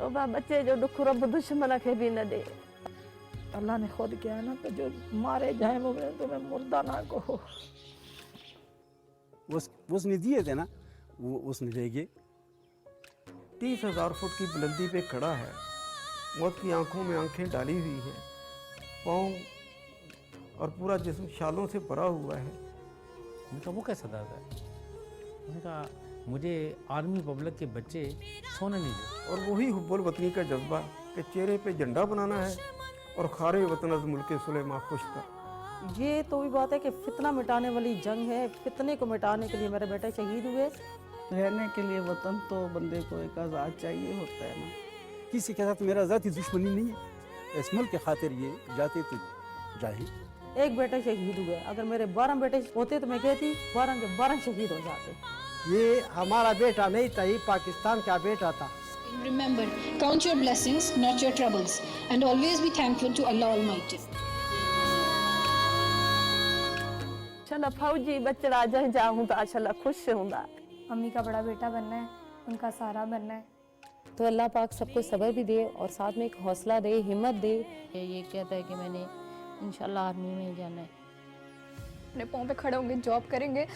ओ बा बच्चे जो दुख रब दुश्मन के भी न दे। अल्लाह ने खुद किया ना, तो जो मारे जाए वो तुम्हें मुर्दा ना कहो। उसने दिए थे ना, वो उसने देंगे। 30,000 फुट की बुलंदी पे खड़ा है, मौत की आंखों में आंखें डाली हुई है, पाँव और पूरा जिस्म शालों से भरा हुआ है। उनका वो कैसा दर्द है? उनका मुझे आर्मी पब्लिक के बच्चे सोने नहीं देते। और वही हुब्बुल वतनी का जज्बा कि चेहरे पे झंडा बनाना है और खारे वतन अज़ मुल्के सुलेमा खुश था। ये तो भी बात है कि फितना मिटाने वाली जंग है। फितने को मिटाने के लिए मेरे बेटे शहीद हुए। रहने के लिए वतन तो बंदे को एक आज़ाद चाहिए होता है ना। किसी के साथ मेरा ज़ाती दुश्मनी नहीं है, इस मुल्क के खातिर ये जाते तो जाए। एक बेटे शहीद हुए, अगर मेरे 12 बेटे होते तो मैं कहती 12 के 12 शहीद हो जाते। ये हमारा बेटा नहीं था, ये पाकिस्तान का बेटा था। Remember, count your blessings, not your troubles, and always be thankful to Allah Almighty. चला फौजी बच्चा जहाँ जाऊँ तो अच्छा खुश होऊंगा। अम्मी का बड़ा बेटा बनना है, उनका सहारा बनना है। तो अल्लाह पाक सबको सब्र भी दे और साथ में एक हौसला दे, हिम्मत दे। ये कहता है कि मैंने इंशाल्लाह आर्मी में जाना है। अपने पाँव पे खड़े होंगे, जॉब करेंगे,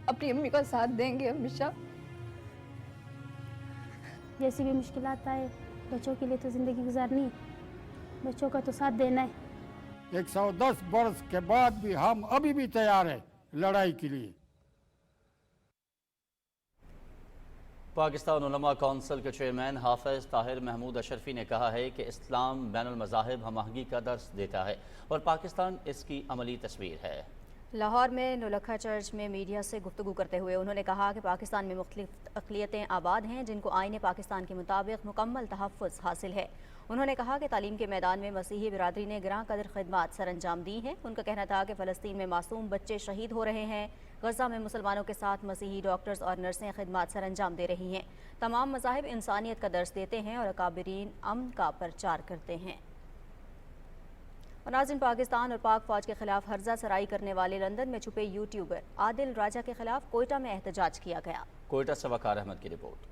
अपनी अम्मी का साथ देंगे हमेशा। जैसी भी मुश्किलात आए, बच्चों के लिए तो ज़िंदगी गुजारनी है, बच्चों का तो साथ देना है। 110 वर्ष के बाद भी हम अभी भी तैयार हैं लड़ाई के लिए। पाकिस्तान उलमा कौंसिल के चेयरमैन हाफिज ताहिर महमूद अशरफी ने कहा है कि इस्लाम बैनुल मज़ाहिब हमआहंगी का दर्स देता है और पाकिस्तान इसकी अमली तस्वीर है। लाहौर में नौलखा चर्च में मीडिया से गुफ्तगू करते हुए उन्होंने कहा कि पाकिस्तान में मुख्तलिफ अक़लियतें आबाद हैं जिनको आईन पाकिस्तान के मुताबिक मुकम्मल तहफ़्फ़ुज़ हासिल है। उन्होंने कहा कि तालीम के मैदान में मसीही बिरादरी ने गिरां कदर खिदमात सर अंजाम दी हैं। उनका कहना था कि फ़लस्तीन में मासूम बच्चे शहीद हो रहे हैं, गज़ा में मुसलमानों के साथ मसीही डॉक्टर्स और नर्सें खिदमात सर अंजाम दे रही हैं। तमाम मज़ाहिब इंसानियत का दर्स देते हैं और अकाबरीन अमन का प्रचार करते हैं। और नाज़रीन, पाकिस्तान और पाक फौज के खिलाफ हर्जा सराई करने वाले लंदन में छुपे यूट्यूबर आदिल राजा के खिलाफ कोयटा में एहतजाज किया गया। कोयटा से वकार अहमद की रिपोर्ट।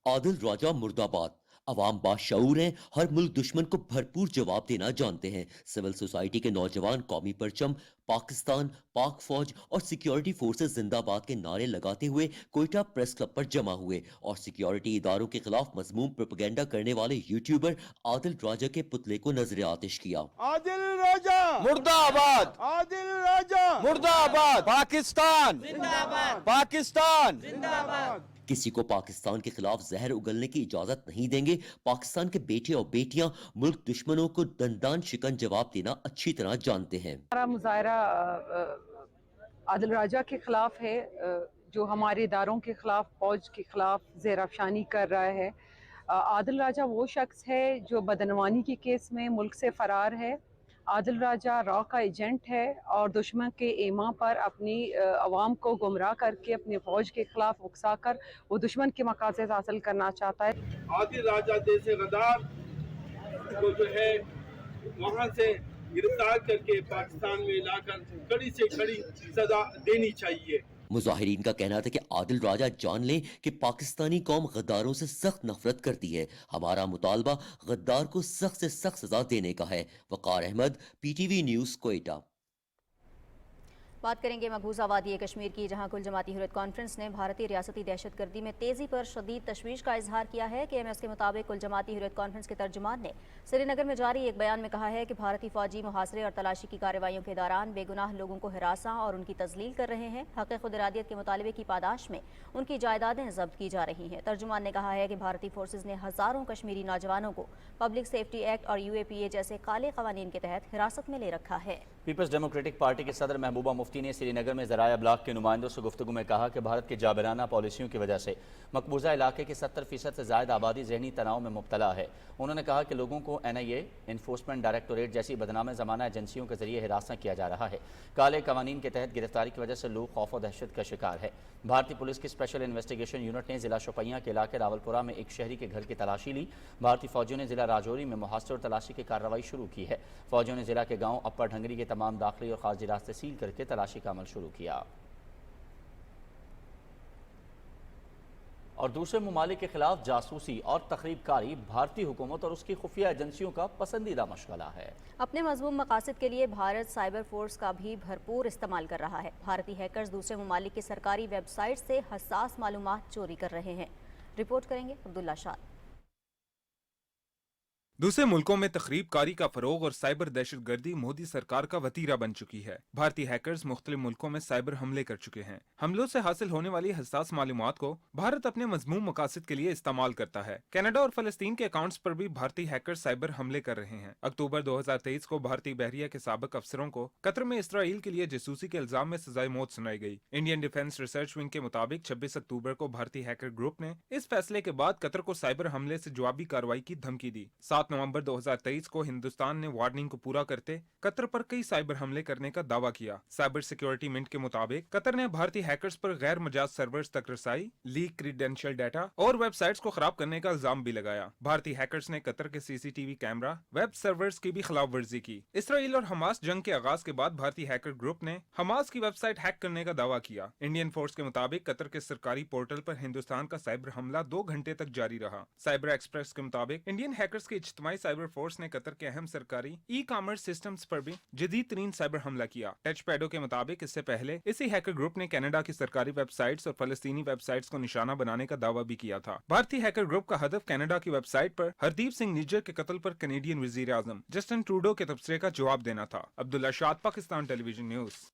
आदिल राजा मुर्दाबाद। अवाम बाशऊर हैं, हर मुल्क दुश्मन को भरपूर जवाब देना जानते हैं। सिविल सोसाइटी के नौजवान कौमी परचम, पाकिस्तान, पाक फौज और सिक्योरिटी फोर्सेस जिंदाबाद के नारे लगाते हुए कोयटा प्रेस क्लब पर जमा हुए और सिक्योरिटी इदारों के खिलाफ मजमूम प्रोपेगेंडा करने वाले यूट्यूबर आदिल राजा के पुतले को नजर आतिश किया। आदिल राजा मुर्दाबाद, आदिल राजा मुर्दाबाद, पाकिस्तान जिंदाबाद, पाकिस्तान जिंदाबाद। किसी को पाकिस्तान के खिलाफ जहर उगलने की इजाजत नहीं देंगे। पाकिस्तान के बेटे और बेटियां मुल्क दुश्मनों को दंदान शिकन जवाब देना अच्छी तरह जानते हैं। हमारा मुजाहरा आदिल राजा के खिलाफ है, जो हमारे इदारों के खिलाफ, फौज के खिलाफ ज़ेर-अफ़शानी कर रहा है। आदिल राजा वो शख्स है जो बदनवानी के केस में मुल्क से फरार है। आदिल राजा रॉ का एजेंट है और दुश्मन के एमा पर अपनी अवाम को गुमराह करके अपनी फौज के खिलाफ उकसा कर वो दुश्मन के मकासद हासिल करना चाहता है। आदिल राजा जैसे गद्दार को जो है वहाँ से गिरफ्तार करके पाकिस्तान में लाकर कड़ी से कड़ी सजा देनी चाहिए। मुजाहिरीन का कहना था कि आदिल राजा जान लें कि पाकिस्तानी कौम गद्दारों से सख्त नफरत करती है। हमारा मुतालबा गद्दार को सख्त से सख्त सजा देने का है। वकार अहमद, PTV न्यूज़, कोयटा। बात करेंगे मकबूजा वादी कश्मीर की, जहां कुल जमाती हुर्रियत कॉन्फ्रेंस ने भारतीय रियासती दहशतगर्दी में तेजी पर शदीद तशवीश का इजहार किया है। KMS के मुताबिक कुल जमाती हुर्रियत कॉन्फ्रेंस के तर्जुमान ने श्रीनगर में जारी एक बयान में कहा है कि भारतीय फौजी मुहासरे और तलाशी की कार्रवाइयों के दौरान बेगुनाह लोगों को हिरासा और उनकी तजलील कर रहे हैं। हक़ खुद इरादियत के मुतालबे की पादाश में उनकी जायदादें जब्त की जा रही हैं। तर्जुमान ने कहा है कि भारतीय फोर्सेज ने हज़ारों कश्मीरी नौजवानों को पब्लिक सेफ्टी एक्ट और UAPA जैसे काले क़वानीन के तहत हिरासत में ले रखा है। पीपल्स डेमोक्रेटिक पार्टी के सदर महबूबा मुफ्ती ने श्रीनगर में ज़राया ब्लॉक के नुमाइंदों से गुफ्तगू में कहा कि भारत की जाबराना पॉलिसियों की वजह से मकबूजा इलाके की 70% से ज़्यादा आबादी ज़हनी तनाव में मुब्तला है। उन्होंने कहा कि लोगों को NIA, इन्फोर्समेंट डायरेक्टोरेट जैसी बदनाम ज़माना एजेंसियों के जरिए हिरासत किया जा रहा है। काले कवानीन के तहत गिरफ्तारी की वजह से लोग खौफ और दहशत का शिकार है। भारतीय पुलिस की स्पेशल इन्वेस्टिगेशन यूनिट ने जिला शोपियां के इलाके रावलपुरा में एक शहरी के घर की तलाशी ली। भारतीय फौजियों ने जिला राजौरी में मुहासरे और तलाशी की कार्रवाई शुरू की है। फौजियों ने जिला के गाँव अप्पर ढंगरी के तमाम दाखिली और खारजी रास्ते सील करके तलाशी का अमल शुरू किया। और दूसरे ममालिक के खिलाफ जासूसी और तखरीबकारी भारतीय हुकूमत और उसकी खुफिया एजेंसियों का पसंदीदा मशगला है। अपने मज़मूम मकासद के लिए भारत साइबर फोर्स का भी भरपूर इस्तेमाल कर रहा है। भारतीय हैकर्स दूसरे ममालिक की सरकारी वेबसाइट से हसास मालूमात चोरी कर रहे हैं। रिपोर्ट करेंगे अब्दुल्ला शाह। दूसरे मुल्कों में तखरीबकारी का फरोग और साइबर दहशतगर्दी मोदी सरकार का वतीरा बन चुकी है। भारतीय हैकर्स मुख्तलिफ मुल्कों में साइबर हमले कर चुके हैं। हमलों से हासिल होने वाली हसास मालूमात को भारत अपने मजमूम मकासद के लिए इस्तेमाल करता है। कनाडा और फलस्तीन के अकाउंट्स पर भी भारतीय हैकर्स साइबर हमले कर रहे हैं। अक्टूबर 2023 को भारतीय बहरिया के साबिक अफसरों को कतर में इसराइल के लिए जासूसी के इल्जाम में सजाए मौत सुनाई गई। इंडियन डिफेंस रिसर्च विंग के मुताबिक 26 अक्टूबर को भारतीय हैकर ग्रुप ने इस फैसले के बाद कतर को साइबर हमले से जवाबी कार्रवाई की धमकी दी। 7 नवंबर 2023 को हिंदुस्तान ने वार्निंग को पूरा करते कतर पर कई साइबर हमले करने का दावा किया। साइबर सिक्योरिटी मिंट के मुताबिक कतर ने भारतीय हैकर्स पर गैर मजाज सर्वर्स तक रसाई, लीक क्रीडेंशियल डाटा और वेबसाइट्स को खराब करने का इल्जाम भी लगाया। भारतीय हैकर्स ने कतर के CCTV कैमरा, वेब सर्वर्स की भी खिलाफ वर्जी की। इसराइल और हमास जंग के आगाज के बाद भारतीय हैकर ग्रुप ने हमास की वेबसाइट हैक करने का दावा किया। इंडियन फोर्स के मुताबिक कतर के सरकारी पोर्टल पर हिंदुस्तान का साइबर हमला 2 घंटे तक जारी रहा। साइबर एक्सप्रेस के मुताबिक इंडियन हैकर्स के मुश्तमाई साइबर फोर्स ने कतर के अहम सरकारी ई कॉमर्स सिस्टम्स पर भी जदीद तरीन साइबर हमला किया। टच पैडो के मुताबिक इससे पहले इसी हैकर ग्रुप ने कनाडा की सरकारी वेबसाइट्स और फलस्तीनी वेबसाइट्स को निशाना बनाने का दावा भी किया था। भारतीय हैकर ग्रुप का हदफ कनाडा की वेबसाइट पर हरदीप सिंह निज्जर के कत्ल पर कनेडियन वजीर आजम जस्टिन ट्रूडो के तबसरे का जवाब देना था। अब्दुल्ला शाद, पाकिस्तान टेलीविजन न्यूज़।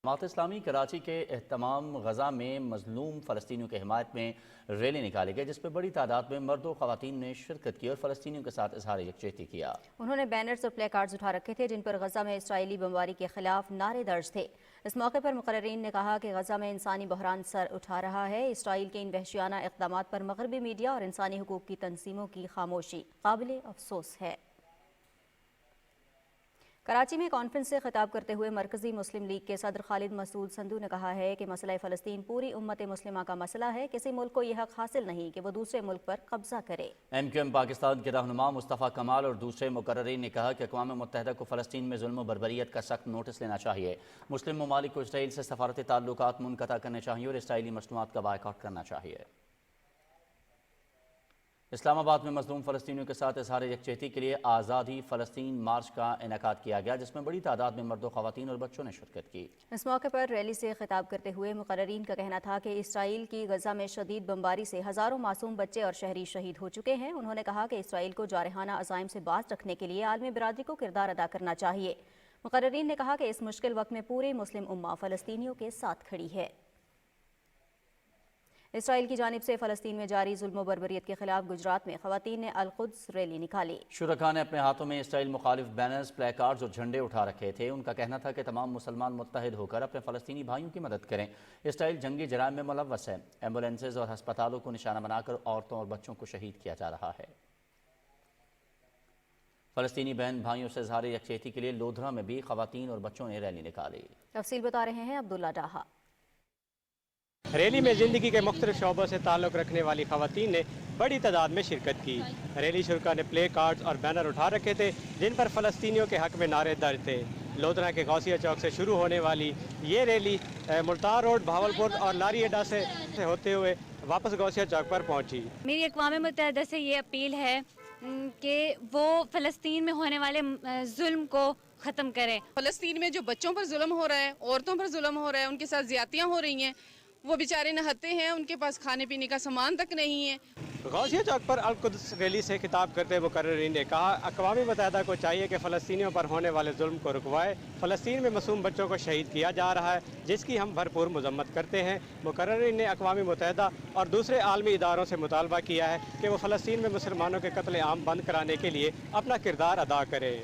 जमात इस्लामी कराची के एहतमाम गजा में मजलूम फ़लस्तीनियों की हिमायत में रैली निकाली गई, जिसमें बड़ी तादाद में मर्द और ख़वातीन ने शिरकत की और फ़लस्तीनियों के साथ इजहार यकजहती किया। उन्होंने बैनर्स और प्ले कार्ड्स उठा रखे थे जिन पर गजा में इसराइली बमबारी के खिलाफ नारे दर्ज थे। इस मौके पर मुकर्रिरीन ने कहा कि गजा में इंसानी बहरान सर उठा रहा है। इसराइल के इन वहशियाना इक़दामात पर मगरबी मीडिया और इंसानी हुकूक की तंजीमों की खामोशी काबिल अफसोस है। कराची में कॉन्फ्रेंस से खिताब करते हुए मरकजी मुस्लिम लीग के सदर खालिद मसूद संधू ने कहा है कि मसला फ़लस्तीन पूरी उम्मत मुस्लिमा का मसला है। किसी मुल्क को यह हक हासिल नहीं कि वो दूसरे मुल्क पर कब्जा करे। MQM पाकिस्तान के रहनुमा मुस्तफ़ा कमाल और दूसरे मुकर्रिरीन ने कहा कि अक़वाम मुत्तहिदा को फ़लस्तीन में जुल्म और बर्बरियत का सख्त नोटिस लेना चाहिए। मुस्लिम ममालिक को इसराइल से सफारती ताल्लुकात मुनक़ता करने चाहिए और इसराइली मसनूआत का बायकॉट करना चाहिए। इस्लामाबाद में मजलूम फ़लस्तीनियों के साथ इजहार यकजहती के लिए आज़ादी फ़लस्तीन मार्च का इनेकाद किया गया, जिसमें बड़ी तादाद में मर्दों, ख़वातीन और बच्चों ने शिरकत की। इस मौके पर रैली से खिताब करते हुए मुकर्रिरीन का कहना था कि इसराइल की गजा में शदीद बमबारी से हज़ारों मासूम बच्चे और शहरी शहीद हो चुके हैं। उन्होंने कहा कि इसराइल को जारहाना अज़ाइम से बाज रखने के लिए आलमी बिरादरी को किरदार अदा करना चाहिए। मुकर्रिरीन ने कहा कि इस मुश्किल वक्त में पूरी मुस्लिम उम्मा फ़लस्तीनियों के साथ खड़ी है। इसराइल की जानिब से फ़लस्तीन में जारी जुल्म व बर्बरियत के खिलाफ गुजरात में ख़वातीन ने अल-कुद्स रैली निकाली। शुरका ने अपने हाथों में इसराइल मुखालिफ बैनर्स, प्ले कार्ड्स और झंडे उठा रखे थे। उनका कहना था कि तमाम मुसलमान मुत्तहिद होकर अपने फ़लस्तीनी भाइयों की मदद करें। इसराइल जंगी जराइम में मुलव्वस है। एम्बुलेंसेज और हस्पतालों को निशाना बनाकर औरतों और बच्चों को शहीद किया जा रहा है। फ़लस्तीनी बहन भाइयों से इजहार यकजहती के लिए लोधरा में भी ख़वातीन और बच्चों ने रैली निकाली। तफसील बता रहे हैं अब्दुल्ला डाहा। रैली में ज़िंदगी के मुख्तलिफ शोबों से ताल्लुक़ रखने वाली ख़वातीन ने बड़ी तादाद में शिरकत की। रैली शुरका ने प्ले कार्ड्स और बैनर उठा रखे थे जिन पर फ़लस्तीनियों के हक़ में नारे दर्ज थे। लोधरा के गौसिया चौक से शुरू होने वाली ये रैली मुल्तान रोड, भावलपुर और लारी अड्डा से होते हुए वापस गौसिया चौक पर पहुँची। मेरी अक़वाम मुत्तहिदा से ये अपील है कि वो फ़लस्तीन में होने वाले जुल्म को ख़त्म करें। फ़लस्तीन में जो बच्चों पर जुल्म हो रहा है, औरतों पर जुल्म हो रहा है, उनके साथ ज़्यादतियाँ हो रही हैं, वो बेचारे नहते हैं, उनके पास खाने पीने का सामान तक नहीं है। गौसिया चौक पर अल-कुद्स रैली से खिताब करते हुए मुकर्रिरीन ने कहा अक़वाम मुत्तहिदा को चाहिए कि फ़लस्तीनियों पर होने वाले जुल्म को रुकवाए। फ़लस्तीन में मासूम बच्चों को शहीद किया जा रहा है जिसकी हम भरपूर मज़म्मत करते हैं। मुकर्रिरीन ने अक़वाम मुत्तहिदा और दूसरे आलमी इदारों से मुतालबा किया है कि वो फ़लस्तीन में मुसलमानों के कत्ल आम बंद कराने के लिए अपना किरदार अदा करें।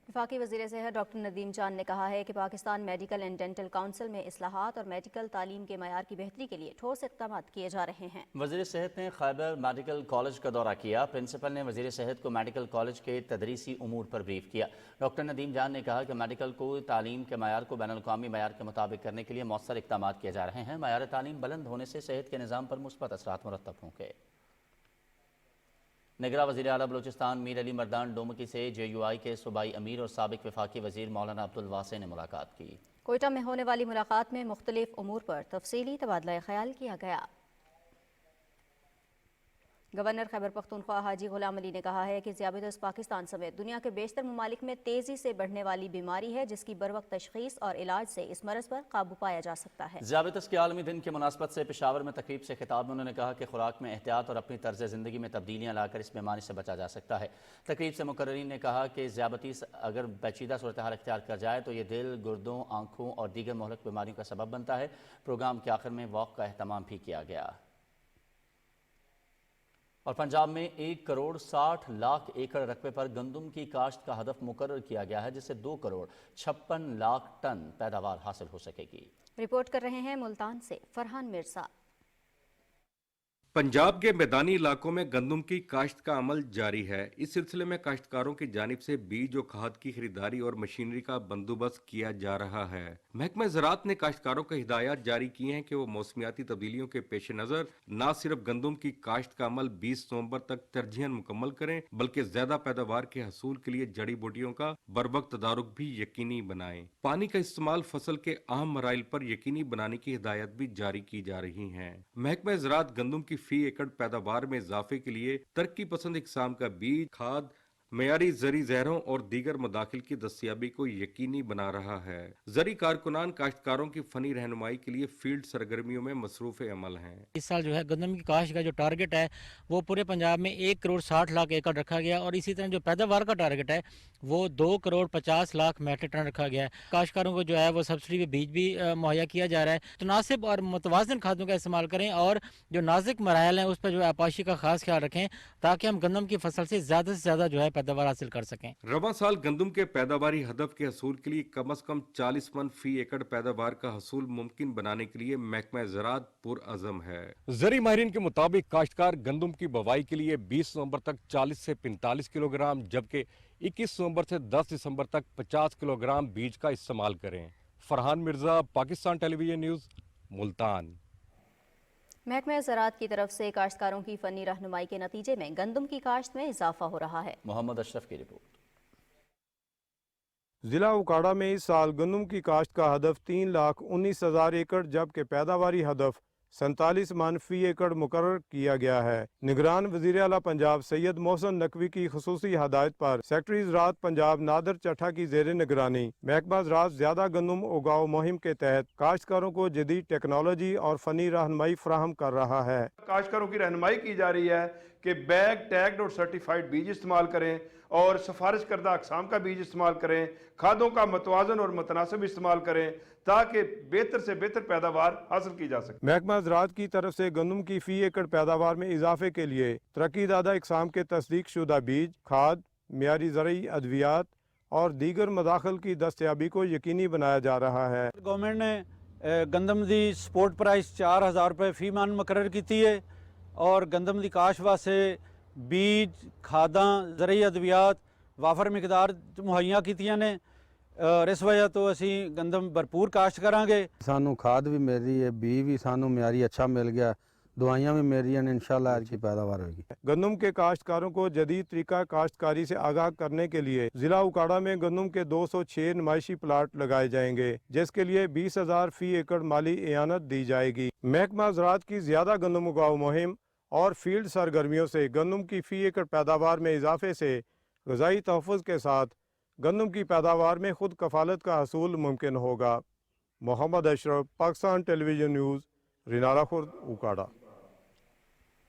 वफाकी वज़ीर सेहत डॉक्टर नदीम चांद ने कहा है कि Pakistan medical and dental council में इस्लाहात और मेडिकल तालीम के मयार की बेहतरी के लिए ठोस इक़दाम किए जा रहे हैं। वज़ीर सेहत ने खैबर मेडिकल कॉलेज का दौरा किया। प्रिंसिपल ने वज़ीर सेहत को मेडिकल कॉलेज के तदरीसी उमूर पर ब्रीफ किया। डॉक्टर नदीम चांद ने कहा कि मेडिकल को तालीम के मयार को बैनुल-अक़वामी मयार के मुताबिक करने के लिए मौसर इक़दाम किए जा रहे हैं। मयार तालीम बुलंद होने से सेहत के निज़ाम पर मुस्बत असरात मुरतब होंगे। निगरां वज़ीर आला बलूचिस्तान मीर अली मर्दान डोमकी से JUI के सूबाई अमीर और साबिक वफाकी वज़ीर मौलाना अब्दुल वासे ने मुलाकात की। कोयटा में होने वाली मुलाकात में मुख्तलिफ उमूर पर तफसीली तबादला ख्याल किया गया। गवर्नर खैबर पख्तूनख्वा हाजी गुलाम अली ने कहा है कि ज़ियाबतिस पाकिस्तान समेत दुनिया के बेशतर ममालिक में तेज़ी से बढ़ने वाली बीमारी है जिसकी बरवक्त तशख़ीस और इलाज से इस मरज़ पर काबू पाया जा सकता है। ज़ियाबतिस के आलमी दिन की मुनासबत से पेशावर में तकरीब से खिताब में उन्होंने कहा कि खुराक में एहतियात और अपनी तर्ज ज़िंदगी में तब्दीलियाँ लाकर इस बीमारी से बचा जा सकता है। तकरीब से मुकर्रिरीन ने कहा कि ज़ियाबतिस अगर पेचीदा सूरत हाल इख्तियार कर जाए तो ये दिल, गुर्दों, आँखों और दीगर मोहलक बीमारियों का सबब बनता है। प्रोग्राम के आखिर में वॉक का एहतमाम भी किया गया। और पंजाब में 1 करोड़ 60 लाख एकड़ रकबे पर गंदम की काश्त का हदफ मुकर्रर किया गया है जिससे 2 करोड़ 56 लाख टन पैदावार हासिल हो सकेगी। रिपोर्ट कर रहे हैं मुल्तान से फरहान मिर्जा। पंजाब के मैदानी इलाकों में गंदम की काश्त का अमल जारी है। इस सिलसिले में काश्तकारों की जानिब से बीज और खाद की खरीदारी और मशीनरी का बंदोबस्त किया जा रहा है। महकमा ज़राअत ने काश्तकारों को हिदायत जारी की हैं कि वो मौसमियाती तब्दीलियों के पेश नज़र न सिर्फ गंदम की काश्त का अमल 20 नवंबर तक तरजीहन मुकम्मल करें बल्कि ज्यादा पैदावार के हसूल के लिए जड़ी बूटियों का बरवक्त तदारुक भी यकीनी बनाएं। पानी का इस्तेमाल फसल के अहम मराइल पर यकीनी बनाने की हिदायत भी जारी की जा रही है। महकमा ज़राअत गंदम की फी एकड़ पैदावार में इजाफे के लिए तरक्की पसंद इकसाम का बीज, खाद, मयारी जरी जहरों और दीगर मदाखिल की दस्तियाबी को यकीनी बना रहा है। जरी कारकुनान काश्तकारों की फनी रहनुमाई के लिए फील्ड सरगर्मियों में मसरूफ अमल हैं। इस साल जो है गंदम की काश्त का जो टारगेट है वो पूरे पंजाब में 1 करोड़ 60 लाख एकड़ रखा गया और इसी तरह जो पैदावार का टारगेट है वो 2 करोड़ 50 लाख मैट्रिक टन रखा गया है। काश्तकारों को जो है वो सब्सिडी पे बीज भी मुहैया किया जा रहा है। मुनासिब और मुतवाज़िन खादों का इस्तेमाल करें और जो नाजुक मराहल हैं उस पर जो है आपाशी का खास ख्याल रखें ताकि हम गंदम की फसल से ज़्यादा जो है पैदावार हासिल कर सकें। रवां साल गंदम के पैदावारी हदफ के हसूल के लिए कम अज कम 40 मन फी एकड़ पैदावार का हसूल मुमकिन बनाने के लिए महकमा ज़राअत पुरअज़म है। जरी माहिरीन के मुताबिक काश्तकार गंदम की बुवाई के लिए 20 नवंबर तक 40 से 45 किलोग्राम जबकि 21 नवंबर से 10 दिसंबर तक 50 किलोग्राम बीज का इस्तेमाल करें। Farhan Mirza, Pakistan television news, Multan. महकमा ज़राअत की तरफ से काश्तकारों की फनी रहनुमाई के नतीजे में गंदम की काश्त में इजाफा हो रहा है। मोहम्मद अशरफ की रिपोर्ट। जिला उकाड़ा में इस साल गंदम की काश्त का हदफ 3,19,000 एकड़ जबकि पैदावारी हदफ 47 मन फी एकड़ मुकर्रर किया गया है। निगरान वज़ीर आला पंजाब सैयद मोहसिन नकवी की खुसूसी हदायत पर सेक्रेटरी ज़राअत पंजाब नादर चट्ठा की ज़ेर निगरानी महकमा ज़राअत ज़्यादा गंदम उगाओ मुहिम के तहत काश्तकारों को जदीद टेक्नोलॉजी और फनी रहनुमाई फराहम कर रहा है। काश्तकारों की रहनुमाई की जा रही है कि बैग टैग्ड और सर्टिफाइड बीज इस्तेमाल करें और सिफारिश करदा अक़साम का बीज इस्तेमाल करें, खादों का मतवाज़न और मुतनासिब इस्तेमाल करें ताकि बेहतर से बेहतर पैदावार हासिल की जा सके। महकमा ज़राअत की तरफ से गंदम की फी एकड़ पैदावार में इजाफे के लिए तरक्की दादा इक़साम के तस्दीक शुदा बीज, खाद, मियारी ज़रई अद्वियात और दीगर मदाखिल की दस्तयाबी को यकीनी बनाया जा रहा है। गवर्नमेंट ने गंदम दी सपोर्ट प्राइस 4,000 रुपये फी मन मुकर्रर की है और गंदम दी काश वास्ते बीज, खादां, ज़रई अद्वियात वाफर मिकदार मुहैया कीतियां ने और इस वजह तो असी गंदम भरपूर काश्त करांगे। सानू खाद भी मिल रही है, बीज भी सानू म्यारी अच्छा मिल गया, दवाइयाँ भी मिल रही हैं, इंशाल्लाह आज की पैदावार होगी। गंदम के काश्तकारों को जदीद तरीका काश्तकारी से आगाह करने के लिए जिला उकाड़ा में गंदम के 206 नुमाइशी प्लाट लगाए जाएंगे जिसके लिए 20,000 फी एकड़ माली एयानत दी जाएगी। महकमा ज़राअत की ज्यादा गंदम उगाओ मुहिम और फील्ड सरगर्मियों से गंदम की फी एकड़ पैदावार में इजाफे से ग़िज़ाई तहफ़्फ़ुज़ के साथ गंदम की पैदावार में खुद कफालत का हसूल मुमकिन होगा। Mohammad Ashraf, Pakistan television news, Renala Khurd, Okara.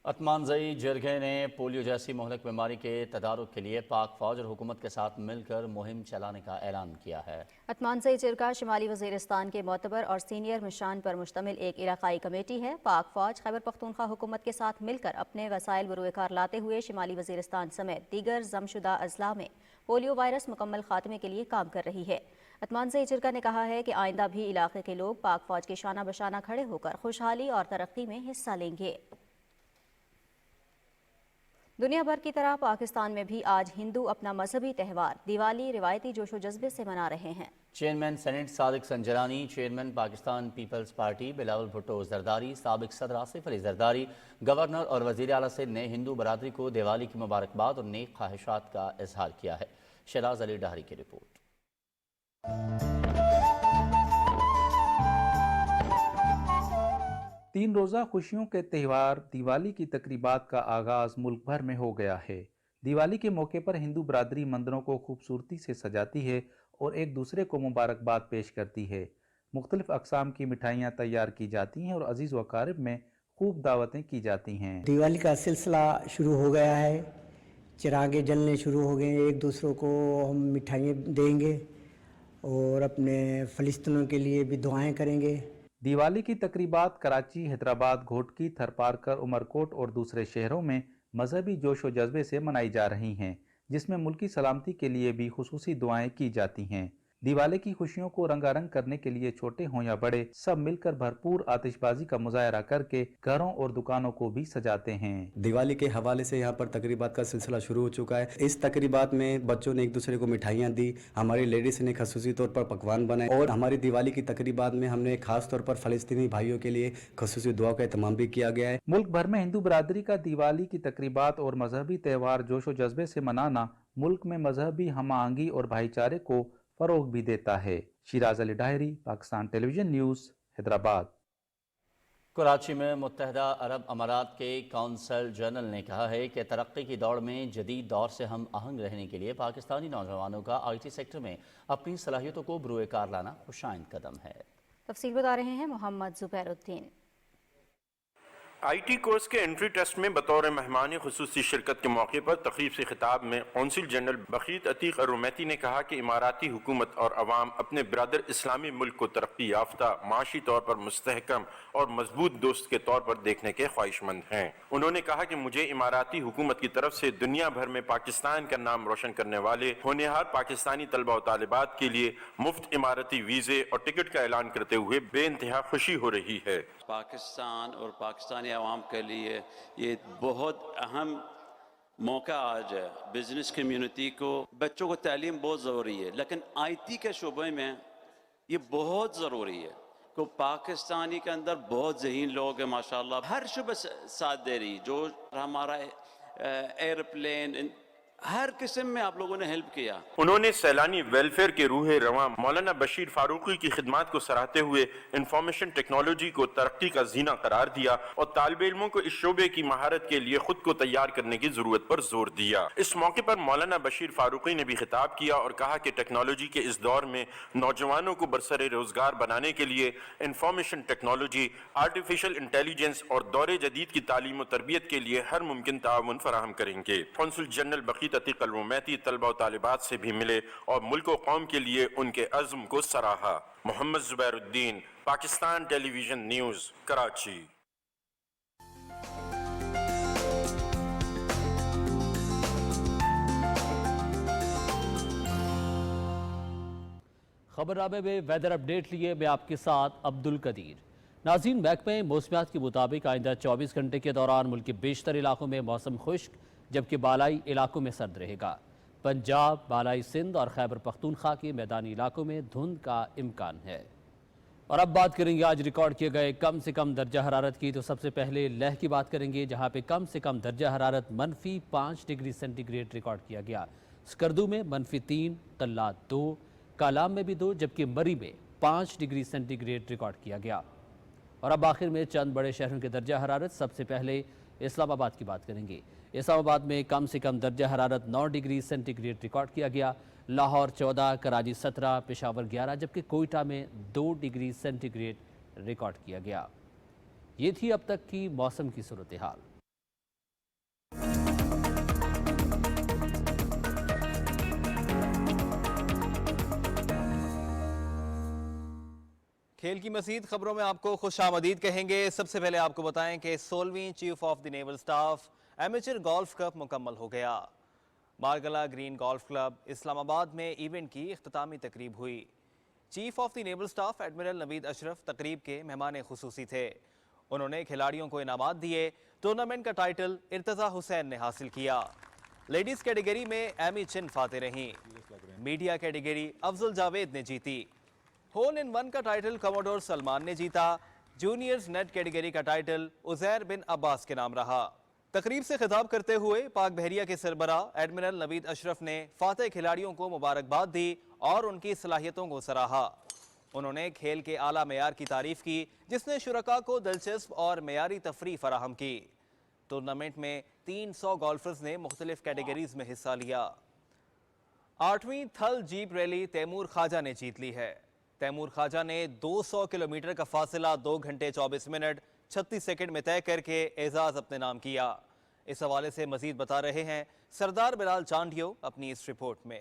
अतमानजई जरगे ने पोलियो जैसी मोहलिक बीमारी के तदारुक के लिए पाक फौज और हुकूमत के साथ मिलकर मुहिम चलाने का ऐलान किया है। अतमानजई जिरगा शिमाली वज़ीरिस्तान के मोतबर और सीनियर मिशान पर मुश्तमिल एक इलाकाई कमेटी है। पाक फौज खैबर पख्तूनख्वा हुकूमत के साथ मिलकर अपने वसाइल बरूएकार लाते हुए शिमाली वज़ीरिस्तान समेत दीगर जमशुदा अजला में पोलियो वायरस मुकम्मल खात्मे के लिए काम कर रही है। अतमानजई जिरगा ने कहा है कि आइंदा भी इलाके के लोग पाक फौज के शाना बशाना खड़े होकर खुशहाली और तरक्की में हिस्सा लेंगे। दुनिया भर की तरह पाकिस्तान में भी आज हिंदू अपना मजहबी त्यौहार दिवाली रिवायती जोशो जज्बे से मना रहे हैं। Chairman senate Sadiq Sanjrani, chairman Pakistan Peoples Party Bilawal Bhutto Zardari, साबिक सदर आसिफ अली जरदारी, गवर्नर और वज़ीर आला सिंध ने हिंदू बरादरी को दिवाली की मुबारकबाद और नेक ख्वाहिशात का इजहार किया है। शहराज अली डाहरी की रिपोर्ट। 3 रोज़ा खुशियों के त्यौहार दिवाली की तकरीबात का आगाज़ मुल्क भर में हो गया है। दिवाली के मौके पर हिंदू बरादरी मंदिरों को खूबसूरती से सजाती है और एक दूसरे को मुबारकबाद पेश करती है। मुख्तलिफ अक़साम की मिठाइयाँ तैयार की जाती हैं और अजीज़ व अकारिब में खूब दावतें की जाती हैं। दिवाली का सिलसिला शुरू हो गया है, चिरागे जलने शुरू हो गए, एक दूसरों को हम मिठाइयाँ देंगे और अपने फ़लस्तीनियों के लिए भी दुआएं करेंगे। दिवाली की तकरीबात कराची, हैदराबाद, घोटकी, थरपारकर, उमरकोट और दूसरे शहरों में मजहबी जोश व जज्बे से मनाई जा रही हैं, जिसमें मुल्की सलामती के लिए भी खुसूसी दुआएं की जाती हैं। दिवाली की खुशियों को रंगारंग करने के लिए छोटे हों या बड़े सब मिलकर भरपूर आतिशबाजी का मुजाहरा करके घरों और दुकानों को भी सजाते हैं। दिवाली के हवाले से यहाँ पर तकरीबात का सिलसिला शुरू हो चुका है। इस तकरीबात में बच्चों ने एक दूसरे को मिठाइयाँ दी, हमारी लेडीज ने खसूसी तौर पर पकवान बनाए और हमारी दिवाली की तकरीबात में हमने खास तौर पर फ़लस्तीनी भाइयों के लिए खसूसी दुआ का एहतमाम भी किया गया है। मुल्क भर में हिंदू बरादरी का दिवाली की तकरीबात और मजहबी त्यौहार जोश व जज्बे से मनाना मुल्क में मजहबी हम आहंगी और भाईचारे को फरोग भी देता है। Shahraz Ali Dahri, Pakistan television news, Hyderabad. कराची में मुत्तहदा अरब अमारात के कौंसल जनरल ने कहा है कि तरक्की की दौड़ में जदीद दौर से हम आहंग रहने के लिए पाकिस्तानी नौजवानों का IT सेक्टर में अपनी सलाहियतों को बरूए कार लाना खुशाइंद कदम है। तफसील बता रहे हैं मोहम्मद जुबैरुद्दीन। IT कोर्स के एंट्री टेस्ट में बतौर मेहमान खुसूसी शिरकत के मौके पर तकरीब से खिताब में कौंसिल जनरल बखीत अतीक अरुमैती ने कहा कि इमाराती हुकूमत और अवाम अपने ब्रादर इस्लामी मुल्क को तरक्की याफ्ता, माशी तौर पर मुस्तहकम और मजबूत दोस्त के तौर पर देखने के ख्वाहिशमंद हैं। उन्होंने कहा कि मुझे इमाराती हुकूमत की तरफ से दुनिया भर में पाकिस्तान का नाम रोशन करने वाले होनहार पाकिस्तानी तलबा और तालिबात के लिए मुफ्त इमारती वीज़े और टिकट का ऐलान करते हुए बेइंतहा खुशी हो रही है। पाकिस्तान और पाकिस्तानी आवाम के लिए ये बहुत अहम मौका आज है। बिजनेस कम्युनिटी को, बच्चों को तालीम बहुत ज़रूरी है, लेकिन IT के शोबे में ये बहुत ज़रूरी है। को पाकिस्तानी के अंदर बहुत ज़हीन लोग हैं माशाल्लाह, हर शुबे साथ दे रही, जो हमारा एयरप्लेन हर किस्म में आप लोगों ने हेल्प किया। उन्होंने सैलानी वेलफेयर के रूह रवां मौलाना बशीर फारूकी की खिदमत को सराहते हुए इंफॉर्मेशन टेक्नोलॉजी को तरक्की का जीना करार दिया और तालिब इल्मों को इस शोबे की महारत के लिए खुद को तैयार करने की जरूरत पर जोर दिया। इस मौके पर मौलाना बशीर फारूकी ने भी खिताब किया और कहा कि टेक्नोलॉजी के इस दौर में नौजवानों को बरसरे रोजगार बनाने के लिए इंफॉर्मेशन टेक्नोलॉजी, आर्टिफिशियल इंटेलिजेंस और दौरे जदीद की तालीम और तरबियत के लिए हर मुमकिन ताउन फराहम करेंगे। कौंसिल जनरल बखीत अतीक अल-रुमैती तलबा और तालिबात से भी मिले और मुल्क और कौम के लिए उनके अज़्म को सराहा। Mohammad Zubairuddin, Pakistan television news, Karachi. खबरनामे में वेदर अपडेट लिए मैं आपके साथ अब्दुल कदीर। नाज़रीन, महकमे मौसमियात के मुताबिक आइंदा 24 घंटे के दौरान मुल्क के बेशतर इलाकों में मौसम खुश्क जबकि बालाई इलाकों में सर्द रहेगा। पंजाब, बालाई सिंध और खैबर पख्तूनख्वा के मैदानी इलाकों में धुंध का इम्कान है। और अब बात करेंगे आज रिकॉर्ड किए गए कम से कम दर्जा हरारत की। तो सबसे पहले लेह की बात करेंगे, जहाँ पे कम से कम दर्जा हरारत -5 डिग्री सेंटीग्रेड रिकॉर्ड किया गया। स्कर्दू में -3, कल्ला 2, कालाम में भी 2, जबकि मरी में 5 डिग्री सेंटीग्रेड रिकॉर्ड किया गया। और अब आखिर में चंद बड़े शहरों के दर्जा हरारत। सबसे पहले इस्लामाबाद की बात करेंगे। इस्लामाबाद में कम से कम दर्जा हरारत 9 डिग्री सेंटीग्रेड रिकॉर्ड किया गया। लाहौर 14, कराची 17, पेशावर 11, जबकि कोयटा में 2 डिग्री सेंटीग्रेड रिकॉर्ड किया गया। ये थी अब तक की मौसम की सूरत हाल। खेल की मज़ीद खबरों में आपको खुशामदीद कहेंगे। सबसे पहले आपको बताएं कि 16वीं chief of the naval staff amateur golf cup मुकम्मल हो गया। Margalla green golf club Islamabad में इवेंट की इख्तितामी तकरीब हुई। Chief of the naval staff admiral Naveed Ashraf तकरीब के मेहमान खुसूसी थे। उन्होंने खिलाड़ियों को इनामात दिए। टूर्नामेंट का टाइटल इर्तजा हुसैन ने हासिल किया। लेडीज़ कैटेगरी में एमी चिन फाते रहीं। मीडिया कैटेगरी अफजल जावेद ने जीती। होल इन वन का टाइटल कमोडोर सलमान ने जीता। जूनियर्स नेट कैटेगरी का टाइटल उजैर बिन अब्बास के नाम रहा। तकरीब से खिताब करते हुए पाक बहरिया के सरबरा एडमिरल नवीद अशरफ ने फातेह खिलाड़ियों को मुबारकबाद दी और उनकी सलाहियतों को सराहा। उन्होंने खेल के आला मेयार की तारीफ की, जिसने शुरका को दिलचस्प और मेयारी तफरीह फराहम की। टूर्नामेंट में 300 गोल्फर्स ने मुख्तलिफ कैटेगरीज में हिस्सा लिया। 8वीं थल जीप रैली तैमूर ख्वाजा ने जीत ली है। तैमूर ख्वाजा ने 200 किलोमीटर का फासला 2 घंटे 24 मिनट 36 सेकंड में तय करके एजाज अपने नाम किया। इस हवाले से मजीद बता रहे हैं सरदार बिलाल चांडियो अपनी इस रिपोर्ट में।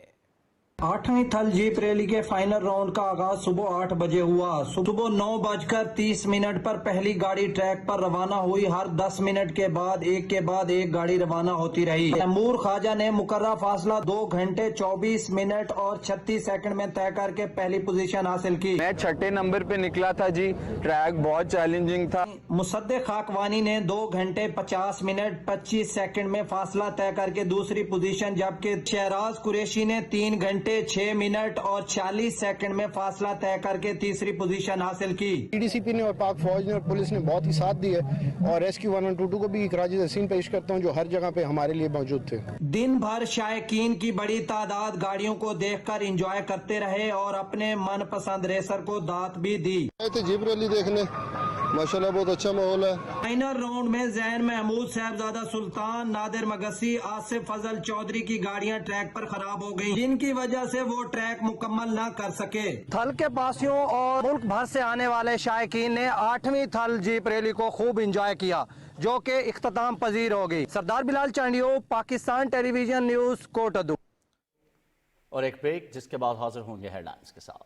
8वीं थल जीप रैली के फाइनल राउंड का आगाज सुबह 8 बजे हुआ। सुबह 9:30 पर पहली गाड़ी ट्रैक पर रवाना हुई। हर 10 मिनट के बाद एक गाड़ी रवाना होती रही। तैमूर ख्वाजा ने मुकर्रर फासला 2 घंटे 24 मिनट और 36 सेकंड में तय करके पहली पोजीशन हासिल की। मैं 6ठे नंबर पे निकला था जी। ट्रैक बहुत चैलेंजिंग था। मुसद्दिक खाकवानी ने 2 घंटे 50 मिनट 25 सेकंड में फासला तय करके दूसरी पोजीशन, जबकि शहराज कुरैशी ने 3 घंटे 6 मिनट और 40 सेकंड में फासला तय करके तीसरी पोजीशन हासिल की। DDCP ने और पाक फौज ने और पुलिस ने बहुत ही साथ दिए और रेस्क्यू 122 को भी इकराजी तहसीन पेश करता हूं, जो हर जगह पे हमारे लिए मौजूद थे। दिन भर शायकीन की बड़ी तादाद गाड़ियों को देखकर एंजॉय करते रहे और अपने मनपसंद रेसर को दात भी दी। जीप रैली देखने माशाल्लाह बहुत अच्छा माहौल है। फाइनल राउंड में जैन महमूद, साहबजादा सुल्तान, नादिर मगसी, आसिफ फजल चौधरी की गाड़ियां ट्रैक पर खराब हो गईं, जिनकी वजह से वो ट्रैक मुकम्मल न कर सके। थल के पासियों और मुल्क भर से आने वाले शायकीन ने 8वीं थल जीप रैली को खूब इंजॉय किया, जो कि इख्तिताम पजीर हो गई। सरदार बिलाल चांडियो, पाकिस्तान टेलीविजन न्यूज, कोटअदू। और एक ब्रेक, जिसके बाद हाजिर होंगे हेडलाइंस के साथ।